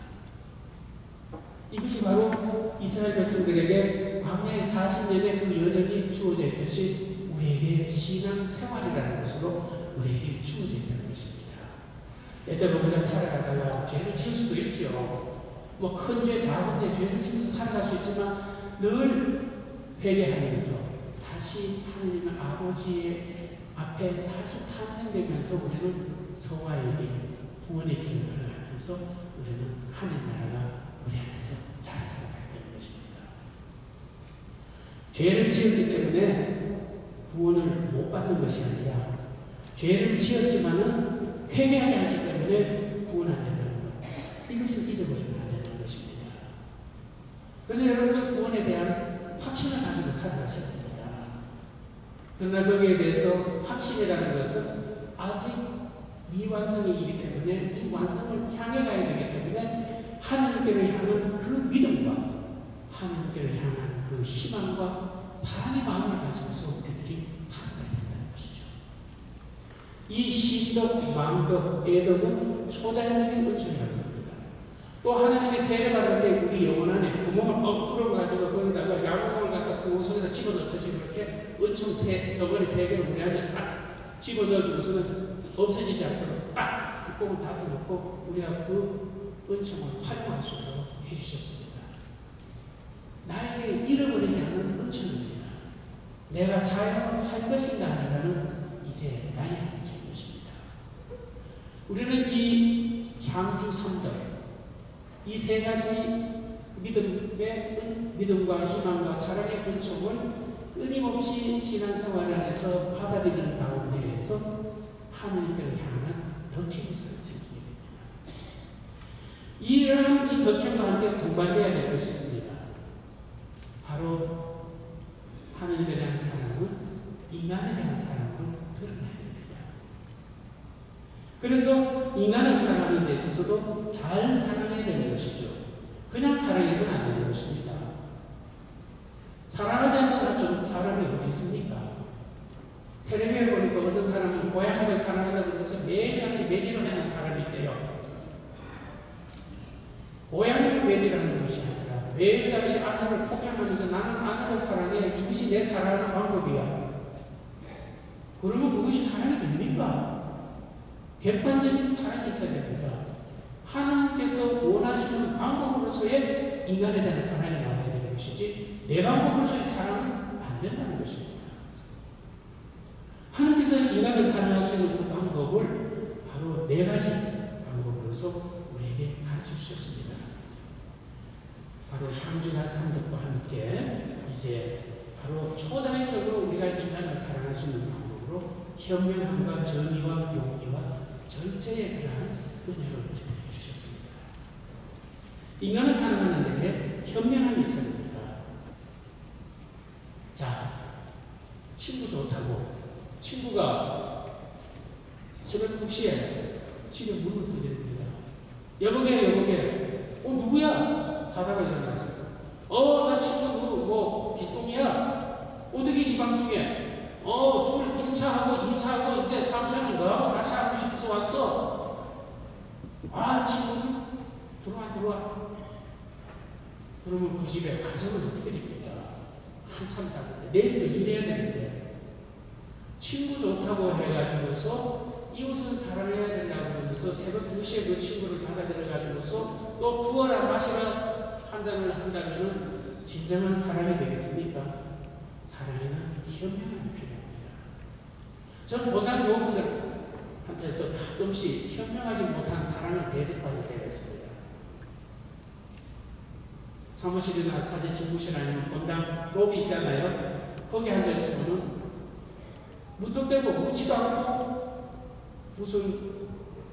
이것이 바로 이스라엘 백성들에게 광야의 40년의 그 여정이 주어져 있듯이 우리에게 신앙 생활이라는 것으로 우리에게 주어져 있다는 것입니다. 때때로 우리가 살아가다가 죄를 지을 수도 있죠. 뭐 큰 죄, 작은 죄, 죄를 지면서 살아갈 수 있지만 늘 회개하면서 다시 하느님 아버지의 앞에 다시 탄생되면서 우리는 서와의 길, 구원의 길을 걸어가면서 우리는 하늘 나라가 우리 안에서 잘 살아가야 되는 것입니다. 죄를 지었기 때문에 구원을 못 받는 것이 아니라 죄를 지었지만은 회개하지 않기 때문에 구원 안 된다는 것. 이것을 잊어버리면 안 되는 것입니다. 그래서 여러분들 구원에 대한 확신을 가지고 살아가셔야 됩니다. 그러나 거기에 대해서 확신이라는 것은 아직 미완성이기 때문에 이 완성을 향해 가야 되기 때문에 하나님께로 향한 그 믿음과 하나님께로 향한 그 희망과 사랑의 마음을 가지고서 우리들이 살아가야 된다는 것이죠. 이 신덕, 망덕, 애덕은 초자연적인 은총이라는 겁니다. 또 하나님의 세례 받을 때 우리 영혼 안에 구멍을 엎드려 가지고 거기다가 양봉을 갖다 그 속에다 집어넣듯이 그렇게 은총 덩어리 3개를 우리 안에 딱 집어넣어주고서는 없어지지 않도록 딱 그 꽁을 닫아놓고 우리가 그 은총을 활용할 수 있도록 해주셨습니다. 나에게 잃어버리지 않는 은총입니다. 내가 사용할 것인가 아니라는 이제 나의 문제인 것입니다. 우리는 이 향주 3덕 이 3가지 믿음과 희망과 사랑의 은총을 끊임없이 신앙생활을 해서 받아들이는 가운데에서 하나님께로 향한 덕행이 생기게 됩니다. 이러한 이 덕행과 함께 동반되어야 될 것이 있습니다. 바로 하나님에 대한 사랑은 인간에 대한 사랑을 드러내야 됩니다. 그래서 인간을 사랑하는 데 있어서도 잘 사랑해야 되는 것이죠. 그냥 사랑해서는 안 되는 것입니다. 사랑하지 않는 사람이 어디 있습니까? 텔레비에 보니까 어떤 사람은 고양이를 사랑한다고 그러면서 매일같이 매질을 하는 사람이 있대요. 고양이를 매질하는 것이 아니라 매일같이 아내를 폭행하면서 나는 아내를 사랑해. 이것이 내 사랑하는 방법이야. 그러면 그것이 사랑이 됩니까? 객관적인 사랑이 있어야 됩니다. 하나님께서 원하시는 방법으로서의 인간에 대한 사랑이 나와야 되는 것이지 내 방법으로서의 사랑은 안 된다는 것입니다. 하나님께서 인간을 사랑할 수 있는 그 방법을 바로 4가지 방법으로서 우리에게 가르쳐 주셨습니다. 바로 향주나 삼덕과 함께 이제 바로 초자연적으로 우리가 인간을 사랑할 수 있는 방법으로 현명함과 정의와 용기와 절제의 그러한 은혜를 주셨습니다. 인간을 사랑하는 데에 현명함이 있어야 됩니다. 자, 친구 좋다고 친구가 새벽 2시에 집에 문을 두드립니다. 여보게, 누구야? 자다가 일어났어요. 나 친구 뭐 기똥이야? 어떻게 이 밤중에 술 1차하고 2차하고 이제 3차는 너하고 같이 들어와. 그러면 그 집에 가정은 어떻게 됩니까? 한참 자는데 내일도 일해야 되는데 친구 좋다고 해가지고서 이웃은 사랑해야 된다고 그러면서 새벽 2시에 그 친구를 받아들여가지고서 또 부어라 마시라 한 잔을 한다면은 진정한 사랑이 되겠습니까? 사랑에는 현명함이 필요합니다. 전 고단 교우분들한테서 가끔씩 현명하지 못한 사랑을 대접받을 때가 있습니다. 사무실이나 사제 집무실 아니면 본당 로비 있잖아요. 거기 앉아있으면 무턱대고 묻지도 않고 무슨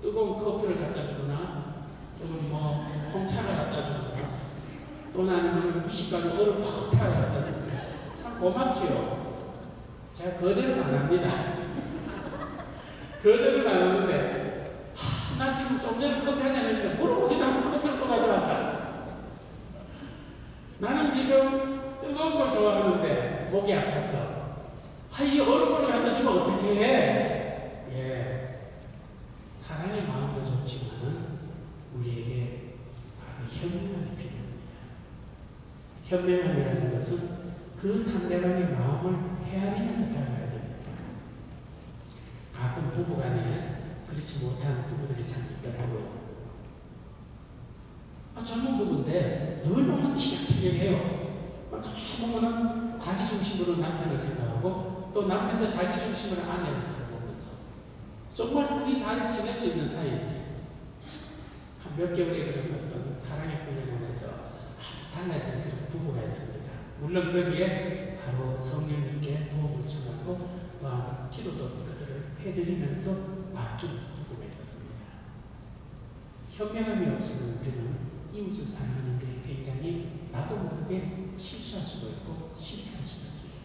뜨거운 커피를 갖다 주거나 또는 뭐 홍차를 갖다 주거나 또는 아니면 미식가루 얼음 턱 타게 갖다 주거나 참 고맙지요. 제가 거절은 안 합니다. 거절은 안 하는데 나 지금 좀 전에 커피 한잔 했는데 물어보지도 않고 커피를 또 가져왔다. 나는 지금 뜨거운 걸 좋아하는데 목이 아파서 이 얼음을 갖다 주면 어떻게 해? 예, 사랑의 마음도 좋지만 우리에게 바로 현명함이 필요합니다. 현명함이라는 것은 그 상대방의 마음을 헤아리면서 다가가야 됩니다. 가끔 부부간에 그렇지 못한 부부들이 참 있더라고요. 젊은 부부인데 늘 너무 티격태격해요. 가만 보면 자기 중심으로 남편을 생각하고 또 남편도 자기 중심으로 아내를 바라보면서 정말 둘이 잘 지낼 수 있는 사이인데 한 몇 개월에 그런 어떤 사랑의 훈련장에서 아주 달라진 그런 부부가 있습니다. 물론 거기에 바로 성령님께 도움을 청하고 또한 기도도 그들을 해드리면서 맡긴 부부가 있었습니다. 현명함이 없으면 우리는 이웃을 사랑하는 데 굉장히 나도 모르게 실수할 수도 있고 실패할 수도 있습니다.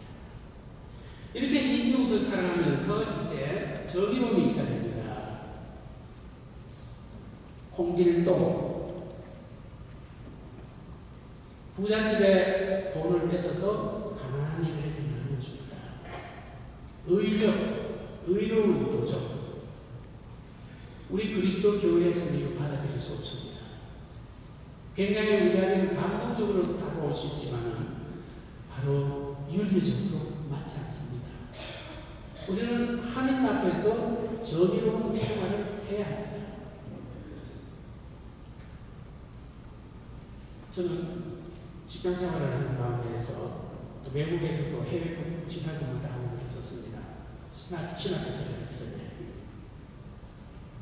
이렇게 이 이웃을 사랑하면서 이제 정의로움이 있어야 됩니다. 홍길동 부잣집에 돈을 뺏어서 가난한 이들에게 나눠줍니다. 의로운 도적. 우리 그리스도 교회에서는 이거 받아들일 수 없습니다. 굉장히 우리에게는 감동적으로 다가올 수 있지만 바로 윤리적으로 맞지 않습니다. 우리는 하나님 앞에서 정의로운 생활을 해야 합니다. 저는 직장 생활을 하는 가운데서 또 외국에서도 해외 지사금을 하고 그랬었습니다. 신학교 때였어요.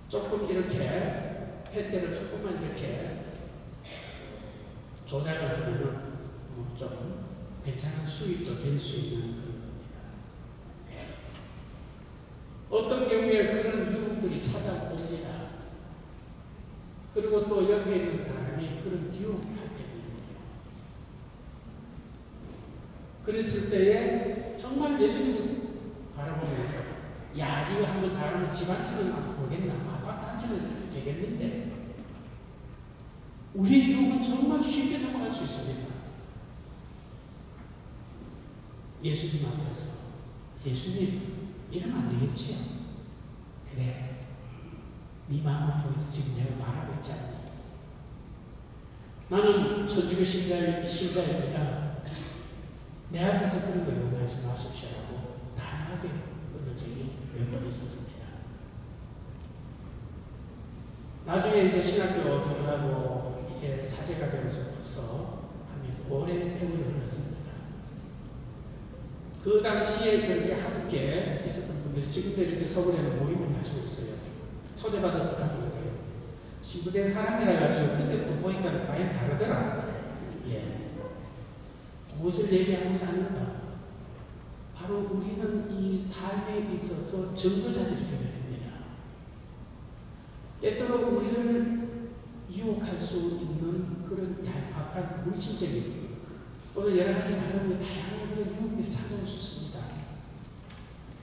조금 이렇게 햇대를 조금만 이렇게 조작을 하면은 좀 괜찮은 수입도 될 수 있는 그런 겁니다. 어떤 경우에 그런 유혹들이 찾아옵니다. 그리고 또 옆에 있는 사람이 그런 유혹을 할 때도 있네요. 그랬을 때에 정말 예수님을 바라보면서 야, 이거 한번 잘하면 집 한 채는 안 부르겠나? 아파트 한 채는 되겠는데? 우리의 유혹은 정말 쉽게 넘어갈 수 있습니다. 예수님 앞에서 예수님 이러면 안 되겠지요? 그래, 네 마음을 통해서 지금 내가 말하고 있지 않니? 나는 천주교 신자입니다. 내 앞에서 그런 걸 용하지 마십시오라고 단호하게 그런 적이 몇 번 있었습니다. 나중에 이제 신학교 들어가고 이제 사제가 되면서부터 하면서 오랜 세월이 흘렀습니다. 그 당시에 그렇게 함께 있었던 분들이 지금도 이렇게 서울에는 모임을 가지고 있어요. 초대받아서 가는 거예요. 신부된 사람이라 가지고 그때부터 보니까 많이 다르더라. 예. 무엇을 얘기하고자 하는가? 바로 우리는 이 삶에 있어서 증거자들이 되어야 됩니다. 때때로 우리를 유혹할 수 있는 그런 얄팍한 물질적인 또는 여러 가지 다른 다양한 그런 유혹들이 찾아올 수 있습니다.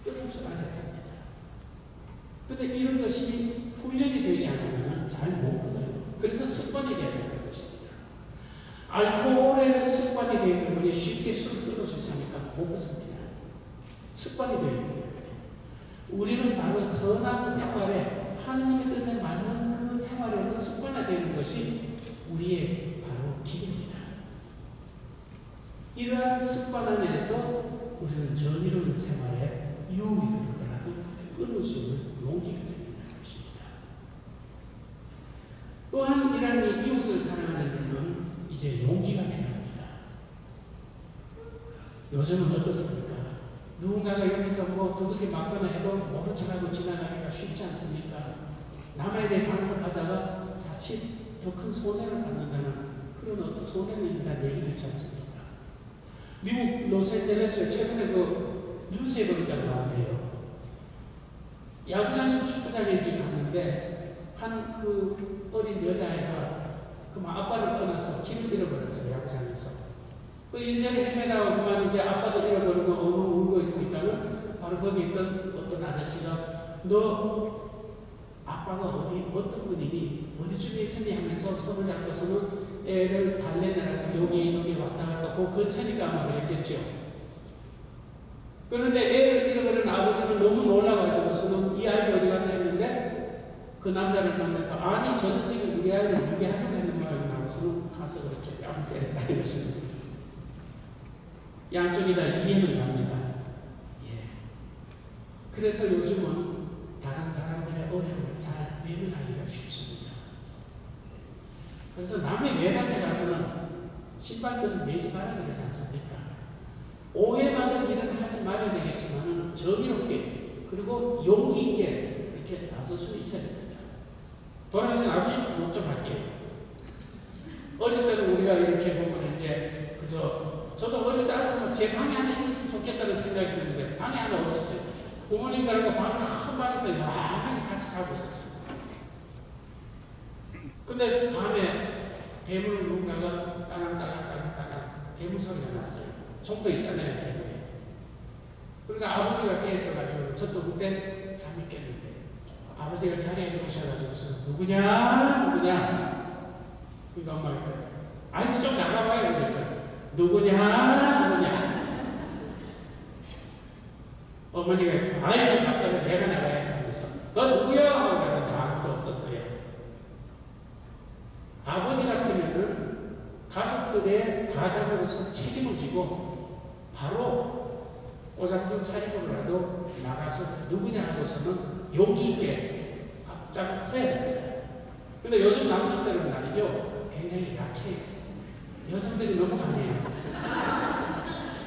끊을 줄 알아야 됩니다. 그런데 이런 것이 훈련이 되지 않으면 잘 못 끊어요. 그래서 습관이 되어야 되는 것입니다. 알코올의 습관이 되어 있는 분이 쉽게 술을 끊을 수 있으니까 못 끊습니다. 습관이 되어 있는 거예요. 우리는 바로 선한 생활에 하느님의 뜻에 맞는 그 생활로 습관화되는 것이 우리의 바로 길입니다. 이러한 습관 안에서 우리는 정의로운 생활에 유혹이 들더라도 끊을 수 있는 용기가 생긴다는 것입니다. 또한 이러한 이웃을 사랑하는 데는 이제 용기가 필요합니다. 요즘은 어떻습니까? 누군가가 여기서 뭐 두들겨 맞거나 해도 모른 척하고 지나가기가 쉽지 않습니까? 남에 대해 간섭하다가 자칫 더 큰 손해를 받는다는 그런 어떤 손해를 입는다는 얘기를 듣지 않습니까? 미국 로스앤젤레스에 최근에 그 뉴스에 보니까 나온대요. 야구장에서 축구장에 지금 갔는데 한 그 어린 여자애가 그만 아빠를 떠나서 길을 잃어버렸어요. 야구장에서. 그 인생을 헤매다가 그만 이제 아빠도 잃어버리고 울고 있으니까는 바로 거기 있던 어떤 아저씨가 너 아빠가 어떤 분이니 어디쯤에 있으니 하면서 손을 잡고서는 애를 달래느라고 여기저기 왔다 갔다 그 근처니까 아마 그랬겠죠. 그런데 애를 잃어버린 아버지는 너무 놀라가지고서는 이 아이가 어디 갔나 했는데 그 남자를 만나니까 아니 저 녀석이 우리 아이를 유괴하려고 했는 말이 나와서는 가서 그렇게 뺨 때렸다 이것입니다. 양쪽이 다 이해는 갑니다. 예. 그래서 요즘은 다른 사람들의 어려움을 잘 외면하기가 쉽습니다. 그래서 남의 외밭에 가서는 신발끈을 매지 말아야 되지 않습니까? 오해받은 일은 하지 말아야 되겠지만 정의롭게 그리고 용기 있게 이렇게 나설 수 있어야 됩니다. 돌아가신 아버지 좀 할게요. 어릴 때는 우리가 이렇게 보면 이제 그저 저도 어릴 때 아주 제 방에 하나 있었으면 좋겠다는 생각이 드는데 방에 하나 없었어요. 부모님들하고 큰 방에서 여러 같이 자고 있었어요. 근데 밤에 대문을 누군가가 따랑따랑 대문 소리가 났어요. 정도 있잖아요, 대문에. 그러니까 아버지가 깨어서가지고 저도 그때 잠이 깼는데 아버지가 자리에 누우셔가지고 누구냐? 그러니까 엄마가 그래. 아이고 좀 나가봐요. 그러니까 누구냐? 어머니가 아이고 답답해 내가 나가야지 하면서 너 누구야? 그랬는데 아무도 없었어요. 아버지 같으면은 가족들의 가장으로서 책임을 지고 바로 꼬장중 차림으로라도 나가서 누구냐 하고서는 용기 있게 앞장서야 됩니다. 근데 요즘 남성들은 말이죠. 굉장히 약해요. 여성들이 너무 강해요.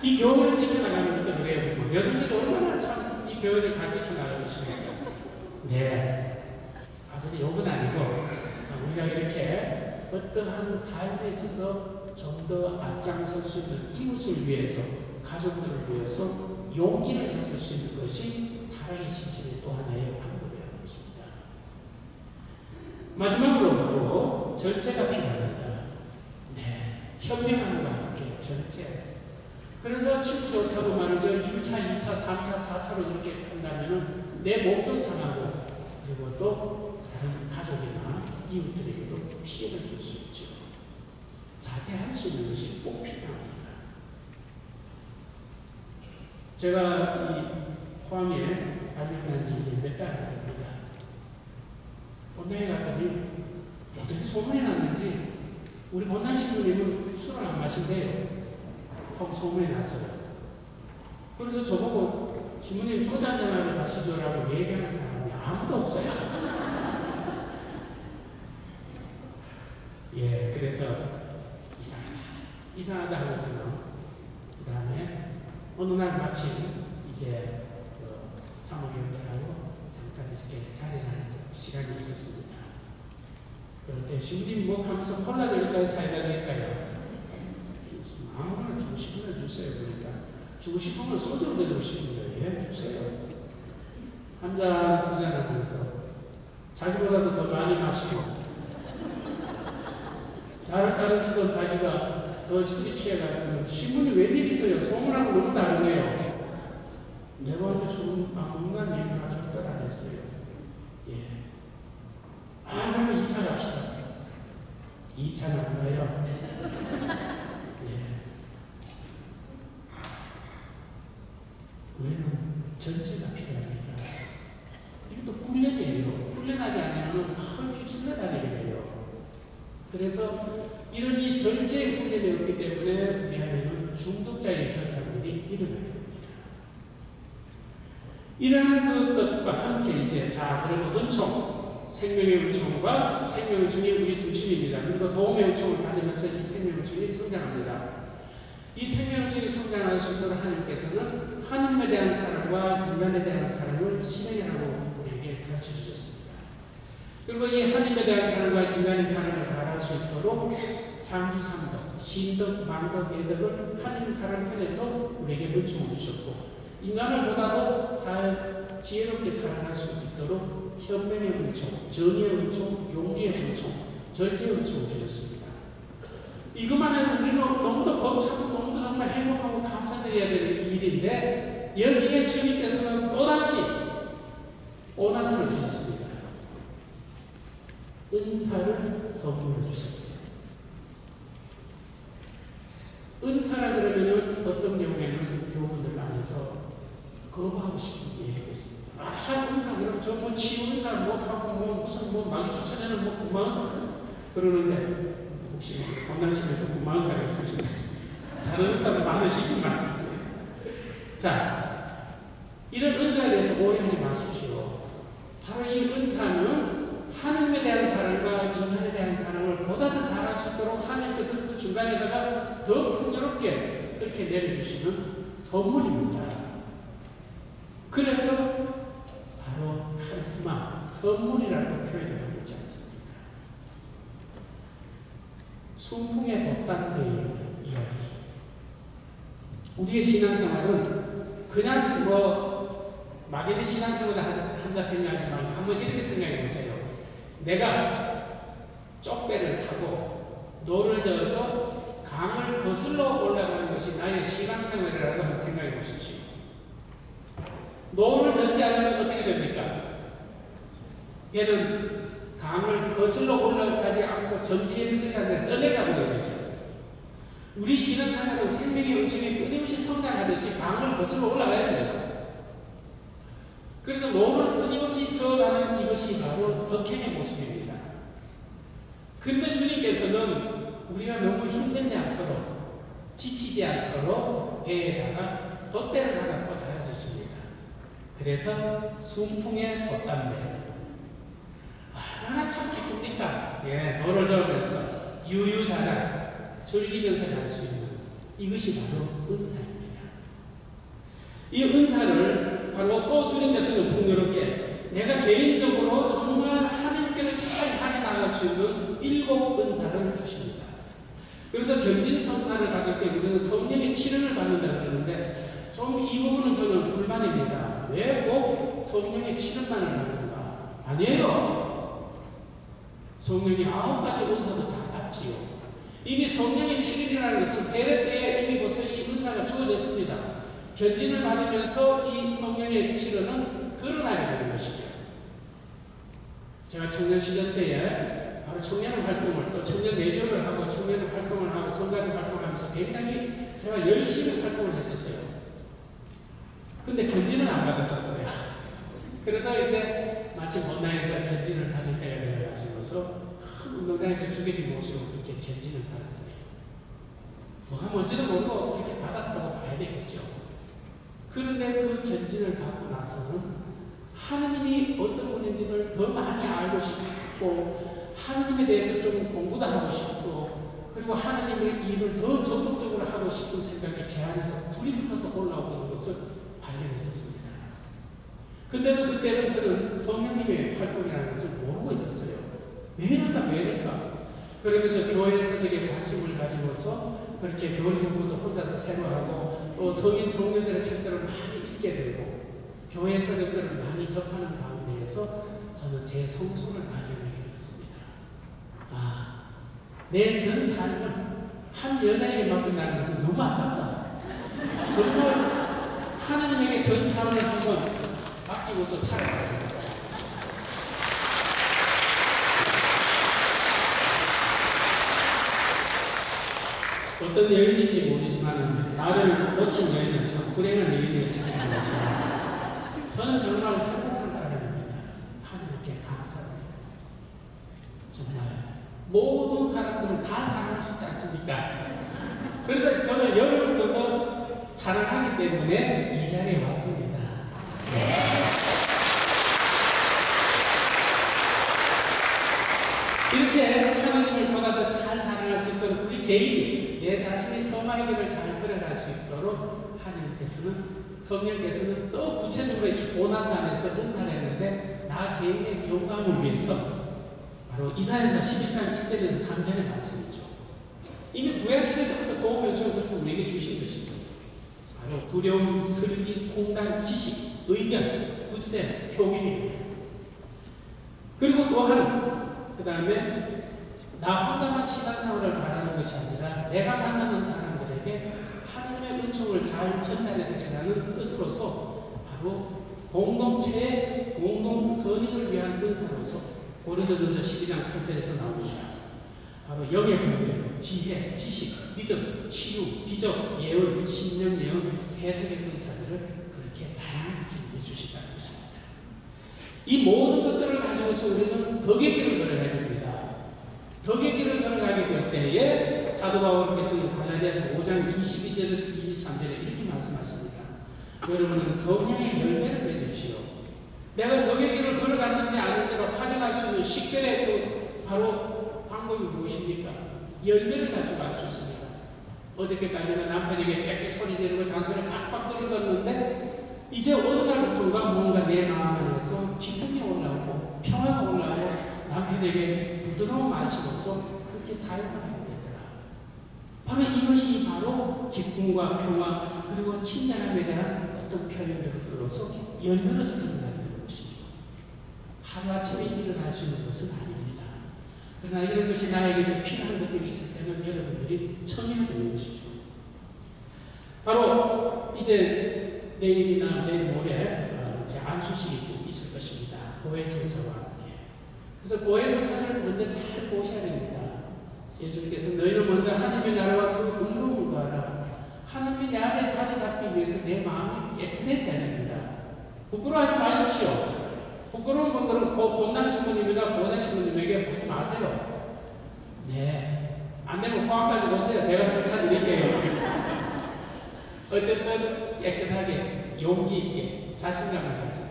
이 교회를 지켜나가는 것도 그래요. 여성들이 얼마나 참 이 교회를 잘 지켜나가고 있습니까? 네. 아버지 욕은 아니고 우리가 이렇게 어떠한 삶에 있어서 좀 더 앞장설 수 있는 이웃을 위해서 가족들을 위해서 용기를 가질 수 있는 것이 사랑의 실질의 또 하나의 방법이라고 했습니다. 마지막으로 바로 절제가 필요합니다. 네, 현명함과 함께 절제. 그래서 친구 좋다고 말이죠. 1차, 2차, 3차, 4차로 이렇게 한다면 내 몸도 상하고 그리고 또 다른 가족이나 이웃들에게도 피해를 줄 수 있죠. 자제할 수 있는 것이 꼭 필요합니다. 제가 이 포항에 발령난 지 이제 몇 달이 됩니다. 본당에 갔더니 어떻게 소문이 났는지 우리 본당 신부님은 술을 안 마신대요. 하고 소문이 났어요. 그래서 저보고 신부님 소주 한잔하러 가시죠라고 얘기하는 사람이 아무도 없어요. 예, 그래서 이상하다 하면서는 그 다음에 어느 날 마침 이제 사모님들하고 잠깐 이렇게 자리를 할 시간이 있었습니다. 그럴 때 신부님 뭐 하면서 콜라 드릴까요? 사이다 드릴까요? 아무거나 주고 싶으면 주세요. 그러니까 주고 싶으면 소주로 드리고 싶은데 예, 주세요. 한 잔, 두 잔 하면서 자기보다도 더 많이 마시고 나를 따르시던 자기가 더 술이 취해가지고 신부님 웬일이세요? 소문하고 너무 다르네요. 내가 언제 술 안 먹는 얘기가 절대 안 했어요. 예. 그러면 2차 갑시다. 2차 나가요. 예. 우리는 전체가 필요합니다. 이것도 훈련이에요. 훈련하지 않으면 헐 휩쓸려 다니게 돼요. 그래서 이런 이 절제 훈련이 없기 때문에 우리 안에는 중독자의 현상들이 일어나게 됩니다. 이러한 것과 함께 이제 자 그러면 은총, 생명의 은총과 생명의 은총이 우리 중심입니다. 그리고 도움의 은총을 받으면서 이 생명의 은총이 성장합니다. 이 생명의 은총이 성장할 수 있도록 하나님께서는 하나님에 대한 사랑과 인간에 대한 사랑을 실행하라고 우리에게 가르쳐 주셨습니다. 그리고 이 하나님에 대한 사랑과 인간의 사랑을 잘할 수 있도록 향주 삼덕, 신덕, 망덕, 애덕을 하나님 사랑 편에서 우리에게 은총을 주셨고 인간을 보다도 잘 지혜롭게 살아갈 수 있도록 현명의 은총, 정의의 은총, 용기의 은총, 절제의 은총을 주셨습니다. 이것만 해도 우리는 너무도 벅차고 너무도 정말 행복하고 감사드려야 될 일인데 여기에 주님께서는 또다시 보너스를 주셨습니다. 은사를 선물로 주셨습니다. 은사라 그러면은 어떤 경우에는 교훈을 안에서 거부하고 싶은 얘기겠습니다. 은사 그럼 저 뭐 치유 은사 못하고 뭐 무슨 뭐 마귀 쫓아내는 뭐 구마은사 그러는데 혹시 건강심에도 구마은사가 있으신가요? 다른 은사도 많으시지만 자 이런 은사에 대해서 오해하지 마십시오. 바로 이 은사는 하나님에 대한 사랑과 인간에 대한 사랑을 보다 더 잘할 수 있도록 하나님께서 그 중간에다가 더 풍요롭게 그렇게 내려주시는 선물입니다. 그래서 바로 카리스마, 선물이라고 표현을 하지 않습니다. 순풍에 돛단대의 이야기. 우리의 신앙생활은 그냥 막연히 신앙생활을 한다 생각하지 말고 한번 이렇게 생각해 보세요. 내가 쪽배를 타고 노를 저어서 강을 거슬러 올라가는 것이 나의 신앙생활이라고 한번 생각해 보십시오. 노를 젓지 않으면 어떻게 됩니까? 얘는 강을 거슬러 올라가지 않고 정지해 것이 아니라 떠내가고 되죠. 우리 신앙생활은 생명의 은총이 끊임없이 성장하듯이 강을 거슬러 올라가야 됩니다. 그래서 노를 끊임없이 저어가는 이것이 바로 덕행의 모습입니다. 그런데 주님께서는 우리가 너무 힘들지 않도록 지치지 않도록 배에다가 돛대를 하나 더 달아주십니다. 그래서 순풍의 돛단배. 얼마나 참 기쁩니까? 노를 저으면서 유유자자 즐기면서 갈 수 있는 이것이 바로 은사입니다. 이 은사를 바로 또 주님께서는 풍요롭게 내가 개인적으로 정말 하나님께를 잘 향해 나갈 수 있는 7 은사를 주십니다. 그래서 견진성사를 받을 때 우리는 성령의 치료를 받는다고 그러는데 좀 이 부분은 저는 불만입니다. 왜 꼭 성령의 치료만을 받는가? 아니에요. 성령이 9가지 은사도 다 받지요. 이미 성령의 치료라는 것은 세례 때에 이미 벌써 이 은사가 주어졌습니다. 견진을 받으면서 이 성령의 치료는 드러나게 되는 것이죠. 제가 청년 시절 때에 바로 청년 활동을 또 청년 내조를 하고 청년 활동을 하고 성가대 활동을 하면서 굉장히 제가 열심히 활동을 했었어요. 근데 견진은 안 받았었어요. 그래서 이제 마치 본당에서 견진을 받을 때가 되어가지고서 큰 운동장에서 주객이 모시고 그렇게 견진을 받았어요. 뭐가 뭔지도 모르고 그렇게 받았다고 봐야 되겠죠. 그런데 그 견진을 받고 나서는 하느님이 어떤 분인지를 더 많이 알고 싶고 하느님에 대해서 좀 공부도 하고 싶고 그리고 하느님의 일을 더 적극적으로 하고 싶은 생각이 제 안에서 불이 붙어서 올라오는 것을 발견했었습니다. 근데도 그때는 저는 성령님의 활동이라는 것을 모르고 있었어요. 왜 이럴까? 그러면서 교회 서적에 관심을 가지고서 그렇게 교리 공부도 혼자서 새로 하고 또 성인 성령들의 책들을 많이 읽게 되고 교회 서적들을 많이 접하는 가운데에서 저는 제 성소를 발견하게 되었습니다. 내 전 삶을 한 여자에게 맡긴다는 것은 너무 아깝다. 정말 하나님에게 전 삶을 한번 맡기고서 살아가야 됩니다. 어떤 여인인지 모르지만 나를 놓친 여인은 참 불행한 여인이었을 지 모르지만 저는 정말 행복한 사람입니다. 하나님께 감사합니다. 정말 모든 사람들은 다 사랑할 수 있지 않습니까? 그래서 저는 여러분들도 사랑하기 때문에 이 자리에 왔습니다. 이렇게 하나님을 보다 더 잘 사랑할 수 있도록 우리 개인이 내 자신의 성화의 길을 잘 걸어갈 수 있도록 하나님께서는 성령께서는 또 구체적으로 이 보너스 안에서 은사를 했는데 나 개인의 경감을 위해서 바로 이사야서 11장 1절에서 3절의 말씀이죠. 이미 구약시대 때부터 도움을 주는 것도 우리에게 주신 것이죠. 바로 두려움, 슬기, 통달, 지식, 의견, 굳셈, 효민입니다. 그리고 또한 그 다음에 나 혼자만 신앙생활을 잘하는 것이 아니라 내가 만나는 사람들에게 하나님의 은총을 잘 전달해 드리라는 뜻으로서 바로 공동체의 공동 선익을 위한 은사로서 고린도전서 12장 8절에서 나옵니다. 바로 영의 분별, 지혜, 지식, 믿음, 치유, 기적, 예언, 신령, 예언, 해석의 은사들을 그렇게 다양하게 기록해 주신다는 것입니다. 이 모든 것들을 가지고서 우리는 덕의 길을 걸어가야 됩니다. 덕의 길을 걸어가게 될 때에 사도 바울께서는 갈라디아서 5장 22절에서 23절에 이렇게 말씀하십니다. 여러분은 성령의 열매를 맺으십시오. 내가 덕의 길을 걸어갔는지 아닌지를 확인할 수 있는 식별의 바로 방법이 무엇입니까? 열매를 가지고 알 수 있습니다. 어저께까지는 남편에게 빽빽 소리 지르고 잔소리 빡빡 끓여갔는데 이제 어느 날부터가 뭔가 내 마음 안에서 기쁨이 올라오고 평화가 올라오고 남편에게 부드러운 말씀으로서 그렇게 사용하게 되더라. 바로 이것이 바로 기쁨과 평화 그리고 친절함에 대한 어떤 표현들로서 열매로서 드러나는 것이죠. 하루아침에 일어날 수 있는 것은 아닙니다. 그러나 이런 것이 나에게서 필요한 것들이 있을 때는 여러분들이 청해야 되는 것이죠. 바로 이제 내일이나 내일 모레 이제 안수식이 있을 것입니다. 보혜성사와 함께. 그래서 보혜성사를 먼저 잘 보셔야 됩니다. 예수님께서 너희는 먼저 하나님의 나라와 그 의로움을 구하라. 하나님이 내 안에 자리 잡기 위해서 내 마음이 깨끗해져야 됩니다. 부끄러워하지 마십시오. 부끄러운 분들은 본당 신부님이나 보좌 신부님에게 보지 마세요. 네. 안 되면 포항까지 오세요. 제가 설득해 드릴게요. 어쨌든 깨끗하게 용기 있게 자신감을 가지고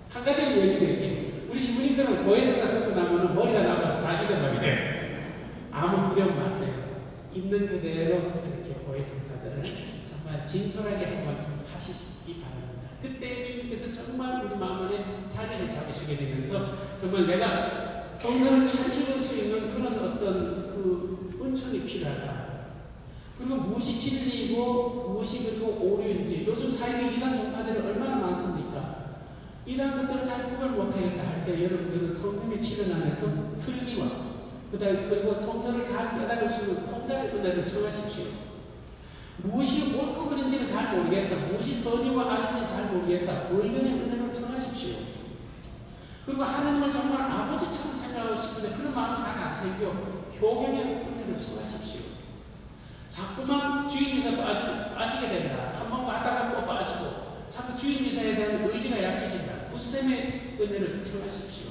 한 가지를 얘기 드릴게요. 우리 신부님들은 보혜성사 듣고 나면 머리가 나가서 다 잊어버리네. 아무 두려움 마세요. 있는 그대로 그렇게 보혜성사들을 정말 진솔하게 한번 하시기 바랍니다. 그때 주님께서 정말 우리 마음 안에 자리를 잡으시게 되면서 정말 내가 성경을 잘 읽을 수 있는 그런 어떤 그 은총이 필요하다. 그리고 무엇이 진리이고 무엇이 그리고 오류인지 요즘 사회의 이단 종파들이 얼마나 많습니까? 이러한 것들을 잘 구별 못하겠다 할 때 여러분들은 성령의 치료 안에서 슬기와 그리고 성서를 잘 깨달을 수 있는 통달의 은혜를 청하십시오. 무엇이 옳고 그른지를 잘 모르겠다. 무엇이 선이와 악인지 잘 모르겠다. 의견의 은혜를 청하십시오. 그리고 하나님을 정말 아버지처럼 생각하고 싶은데 그런 마음이 잘 안 생겨 효경의 은혜를 청하십시오. 자꾸만 주인미사 빠지게 된다. 한 번 갔다가 또 빠지고 자꾸 주인미사에 대한 의지가 약해진다. 굳셈의 은혜를 청하십시오.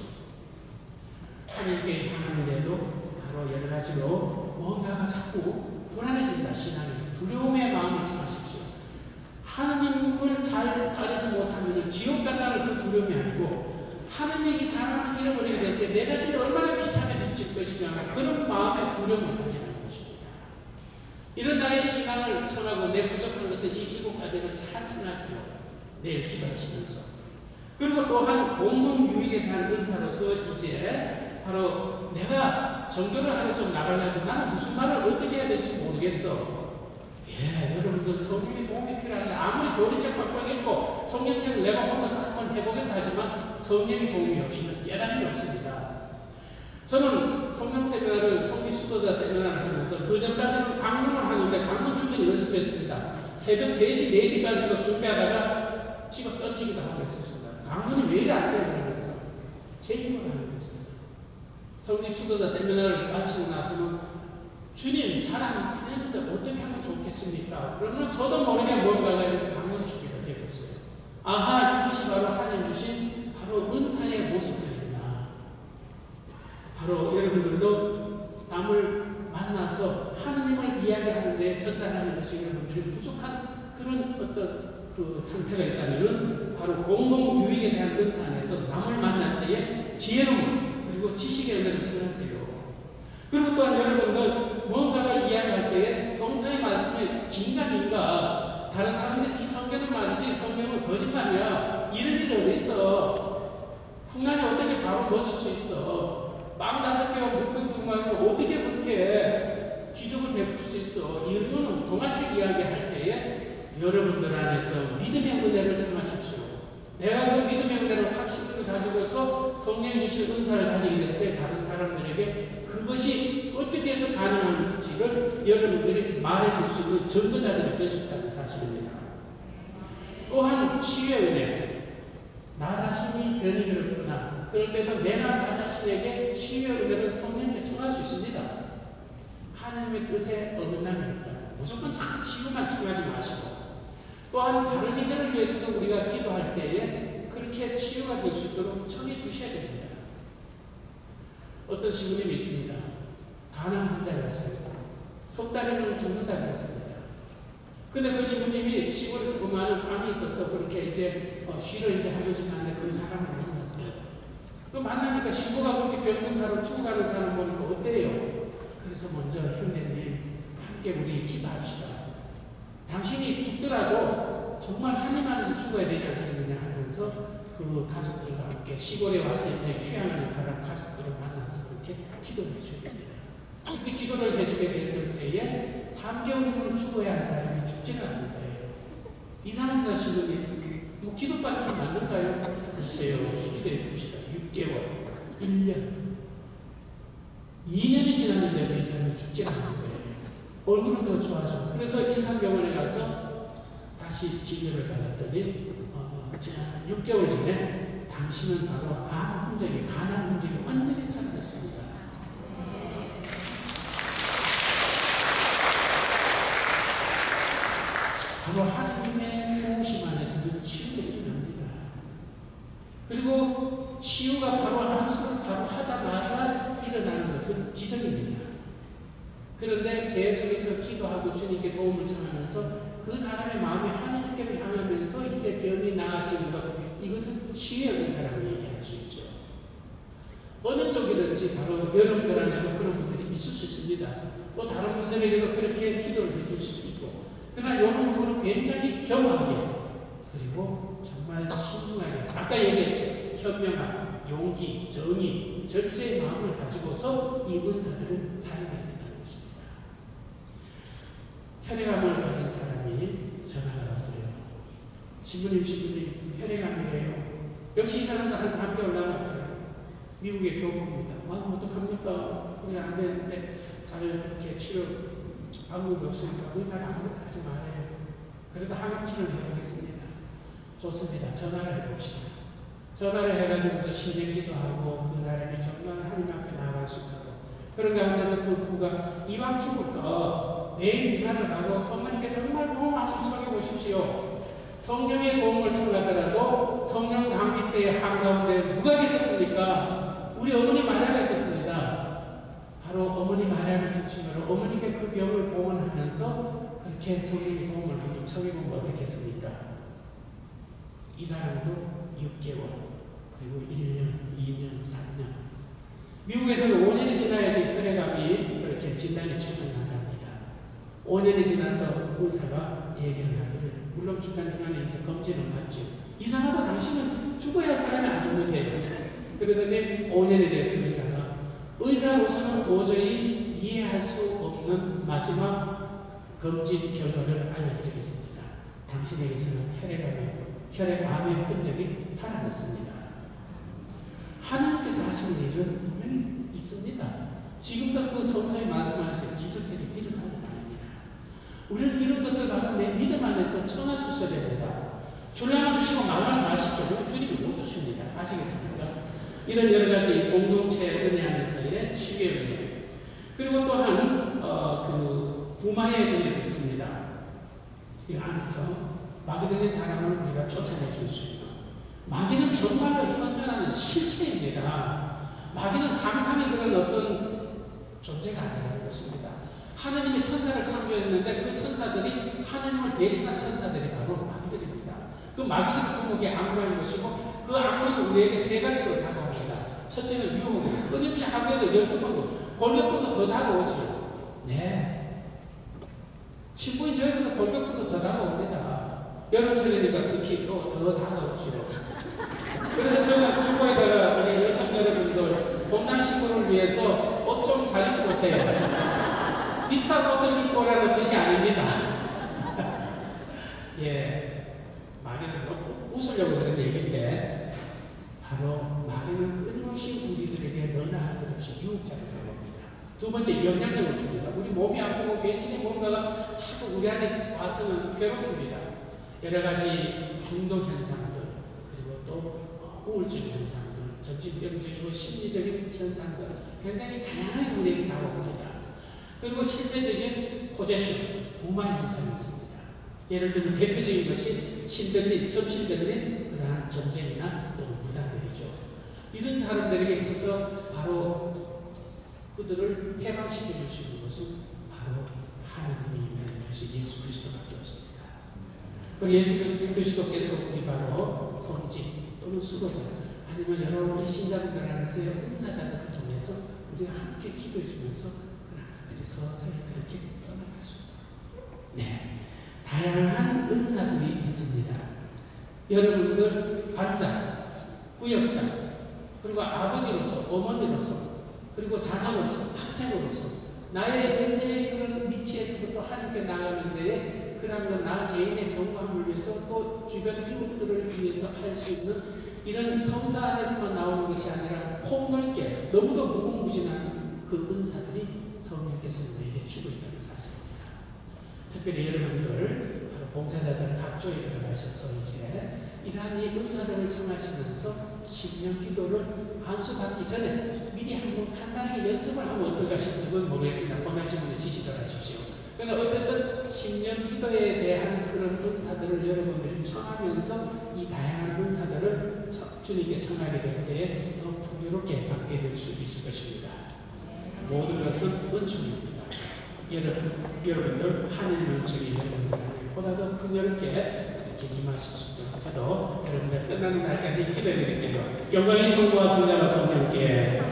하나님께 향하는데도 바로 여러 가지로 뭔가가 자꾸 불안해진다. 신앙이 두려움의 마음을 청하십시오. 하나님을 잘 알지 못하면 지옥 간다는 그 두려움이 아니고 하나님이 사람을 잃어버리게 될 때 내 자신이 얼마나 비참해질 것이냐 그런 마음의 두려움을 가지는 것입니다. 이런 나의 신앙을 청하고 내 부족한 것을 이 7가지를 잘 청하세요. 내일 기도하시면서. 그리고 또한 공동 유익에 대한 은사로서 이제 바로 내가 전도를 하러 좀 나가려고 나는 무슨 말을 어떻게 해야 될지 모르겠어. 예, 여러분들 성경의 도움이 필요한데 아무리 교리책 빡빡 읽고 성경책을 내가 혼자서 한번 해보겠다 하지만 성령의 도움이 없이는 깨달음이 없습니다. 저는 성경 세미나를 성직 수도자 세미나를 하면서 그 전까지는 강론을 하는데 강론 준비를 열심히 했습니다. 새벽 3시, 4시까지도 준비하다가 직업 던지기도 하고 있었습니다. 강론이 왜 이래 안 되고 그러면서 제 힘으로 하고 있었어요. 성직 수도자 세미나를 마치고 나서는 주님 잘하면 풀리는데 어떻게 하면 좋겠습니까? 그러면 저도 모르게 뭔가가 이렇게 강론 준비가 되었어요. 아하, 이것이 바로 하나님 주신 바로 은사의 모습들입니다. 바로 여러분들도 땀 남을 만나서 하느님을 이야기하는데 전달하는 것이 여러분들이 부족한 그런 어떤 그 상태가 있다면 바로 공동 유익에 대한 은사 안에서 남을 만날 때에 지혜로움 그리고 지식의 은혜를 전하세요. 그리고 또한 여러분들 무언가가 이야기할 때에 성서의 말씀이 긴가민가 다른 사람들 이 성경은 말이지 성경은 거짓말이야 이런 일이 어디 있어. 풍랑이 어떻게 바로 멎을 수 있어. 빵 5개와 물병 2마리로 어떻게 그렇게 기적을 베풀 수 있어. 이런 동화책 이야기할 때에 여러분들 안에서 믿음의 은혜를 청하십시오. 내가 그 믿음의 은혜를 확신을 가지고서 성령이 주신 은사를 가지게 될 때 다른 사람들에게 그것이 어떻게 해서 가능한지를 여러분들이 말해줄 수 있는 전도자들이 될 수 있다는 사실입니다. 또한 치유의 은혜. 나 자신이 변이 어렵구나. 그럴 때도 내가 나 자신에게 치유의 은혜를 성령께 청할 수 있습니다. 하나님의 뜻에 어긋남이 없다. 무조건 참 치유만 청하지 마시고 또한 다른 이들을 위해서도 우리가 기도할 때에 그렇게 치유가 될 수 있도록 청해 주셔야 됩니다. 어떤 시부님이 있습니다. 간암 환자가 있어요. 석 달이면 죽는다고 했습니다. 근데 그 시부님이 시골에 조그마한 암이 있어서 그렇게 이제 쉬러 이제 한 번씩 하는데 그 사람을 만났어요. 그 만나니까 신부가 그렇게 병든 사람, 죽어가는 사람 보니까 어때요? 그래서 먼저 형제님 함께 우리 기도합시다. 당신이 죽더라도 정말 하나님 안에서 죽어야 되지 않겠느냐 하면서 그 가족들과 함께 시골에 와서 이제 휴양하는 사람 가족들을 만나서 그렇게 기도를 해주게 됩니다. 그렇게 기도를 해주게 됐을 때에 3개월이면 죽어야 할 사람이 죽지가 않는 거예요. 이 사람들 하시는 뭐 기도받을 좀 맞는가요? 글쎄요. 기도해 봅시다. 6개월, 1년, 2년이 지났는데도 이 사람이 죽지 않는 거예요. 얼굴은 더 좋아져. 그래서 인상병원에 가서 다시 진료를 받았더니 지난 6개월 전에 당신은 바로 암 흔적이, 간암 흔적이 완전히 사라졌습니다. 바로 하나님의 도우심 안에서는 치유되게 됩니다. 그리고 치유가 바로 암수를 바로 하자마자 일어나는 것은 기적입니다. 그런데 계속해서 기도하고 주님께 도움을 청하면서 그 사람의 마음이 하나님께 향하면서 이제 병이 나아지는 것, 이것은 치유의 은사라고 얘기할 수 있죠. 어느 쪽이든지 바로 여러분들 안에도 그런 분들이 있을 수 있습니다. 또 다른 분들에게도 그렇게 기도를 해줄 수도 있고, 그러나 이런 부분은 굉장히 겸하게 그리고 정말 신중하게 아까 얘기했죠. 현명함, 용기, 정의, 절제의 마음을 가지고서 이 은사들을 사용해야 된다는 것입니다. 혈액암을 가진 사람이 전화가 왔어요. 신부님 혈액암이래요. 역시 이 사람도 한 3개월 남았어요. 미국의 교포입니다. 어떡합니까? 그게 안 되는데 잘 이렇게 치료 방법이 없으니까 의사가 아무것도 하지 말아요. 그래도 항암치료를 해보겠습니다. 좋습니다. 전화를 해봅시다. 전화를 해가지고서 신뢰기도 하고 그 사람이 정말 하나님 앞에 나아갈 수 있도록 그런 가운데서 그 부부가 이밤 죽을까 매일 이사를 가고 성령님께 정말 도움 한번 청해보십시오. 성령의 도움을 청하더라도 성령 감기 때 한가운데 누가 계셨습니까? 우리 어머니 마리아가 있었습니다. 바로 어머니 마리아를 중심으로 어머니께 그 병을 봉헌하면서 그렇게 성령의 도움을 한번 청해보면 어떻겠습니까? 이 사람도 6개월 그리고 1년, 2년, 3년 미국에서는 5년이 지나야지 혈액암이 그렇게 진단이 최종난답니다. 5년이 지나서 의사가 얘기를 하기를 물론 중간중간에 이제 검진을 받죠. 이상하다 당신은 죽어야 사람이 안 죽는데 그러더니 5년에 대해서 의사로서는 도저히 이해할 수 없는 마지막 검진 결과를 알려드리겠습니다. 당신에게서는 혈액암의 흔적이 사라졌습니다. 하나님께서 하시는 일은 분명히 있습니다. 지금도 그 성서에 말씀하신 기적들이 일어나고 말입니다. 우리는 이런 것을 바로 내 믿음 안에서 청할 수 있어야 됩니다. 주량을 주시고 말하지 마십시오. 주님이 못 주십니다. 아시겠습니까? 이런 여러 가지 공동체 은혜 안에서의 치유의 은혜. 그리고 또한 그 부마의 은혜도 있습니다. 이 안에서 마귀된 사람을 우리가 쫓아내 줄 수 있는 마귀는 정말로 현존하는 실체입니다. 마귀는 상상의 그런 어떤 존재가 아니라는 것입니다. 하나님이 천사를 창조했는데 그 천사들이 하나님을 배신한 천사들이 바로 마귀들입니다. 그 마귀들의 두목이 악마인 것이고 그 악마는 우리에게 세 가지로 다가옵니다. 첫째는 유혹, 끊임없이 하루에도 12번도, 골몇 번도 더 다가오죠. 네. 신부인 저희보다 골몇 번도 더 다가옵니다. 여름철이니까 특히 또 더 다가오죠. 그래서 저는 주부에다가 우리 여성 여러분들 봄날 신부를 위해서 옷 좀 잘 입고 오세요. 비싼 옷을 입고 오라는 뜻이 아닙니다. 예, 마귀는 너무 웃으려고 그런 얘기인데 바로 마귀는 끊임없이 우리들에게 너나 할 것 없이 유혹자를 해봅니다. 두 번째, 영향력을 줍니다. 우리 몸이 아프고 배신의 뭔가가 자꾸 우리 안에 와서는 괴롭힙니다. 여러 가지 중독 현상들, 그리고 또 우울증 현상들, 정신병적이고 심리적인 현상들 굉장히 다양하게 우리에게 다가옵니다. 그리고 실제적인 포제션, 부만 현상이 있습니다. 예를 들면 대표적인 것이 접신 들린 그러한 전쟁이나 또는 무당들이죠. 이런 사람들에게 있어서 바로 그들을 해방시켜 줄 수 있는 것은 바로 하나님이 임하는 것이 예수 그리스도밖에 없습니다. 그리고 예수 그리스도께서 우리 바로 성직 또는 수도자 아니면 여러 우리 신자분들 안에서의 은사자들을 통해서 우리가 함께 기도해 주면서 그들이 서서히 그렇게 떠나갈 수 있습니다. 네, 다양한 은사들이 있습니다. 여러분들 반장, 구역장, 그리고 아버지로서, 어머니로서, 그리고 자녀로서, 학생으로서 나의 현재의 그런 위치에서부터 하나님께 나가는 데에 그러면 나 개인의 경험을 위해서 또 주변 이웃들을 위해서 할 수 있는 이런 성사 안에서만 나오는 것이 아니라 폭넓게 너무도 무궁무진한 그 은사들이 성령께서 우리에게 주고 있다는 사실입니다. 특별히 여러분들 봉사자들 각조에 들어가셔서 이제 이러한 이 은사들을 청하시면서 신령 기도를 안수받기 전에 미리 한번 간단하게 연습을 하면 어떨까 싶은 건 모르겠습니다. 권하신 분들 지시를 하십시오. 그러니까 어쨌든 신령 기도에 대한 그런 은사들을 여러분들이 청하면서 이 다양한 은사들을 주님께 청하게 될 때에 더 풍요롭게 받게 될 수 있을 것입니다. 모든 것은 은총입니다. 여러분들 하나님의 은총이 여러분들 보다 더 풍요롭게 이렇게 임하실 수 있도록 저도 여러분들 끝나는 날까지 기도해 드릴게요. 영광의 성부와 성자와 성령께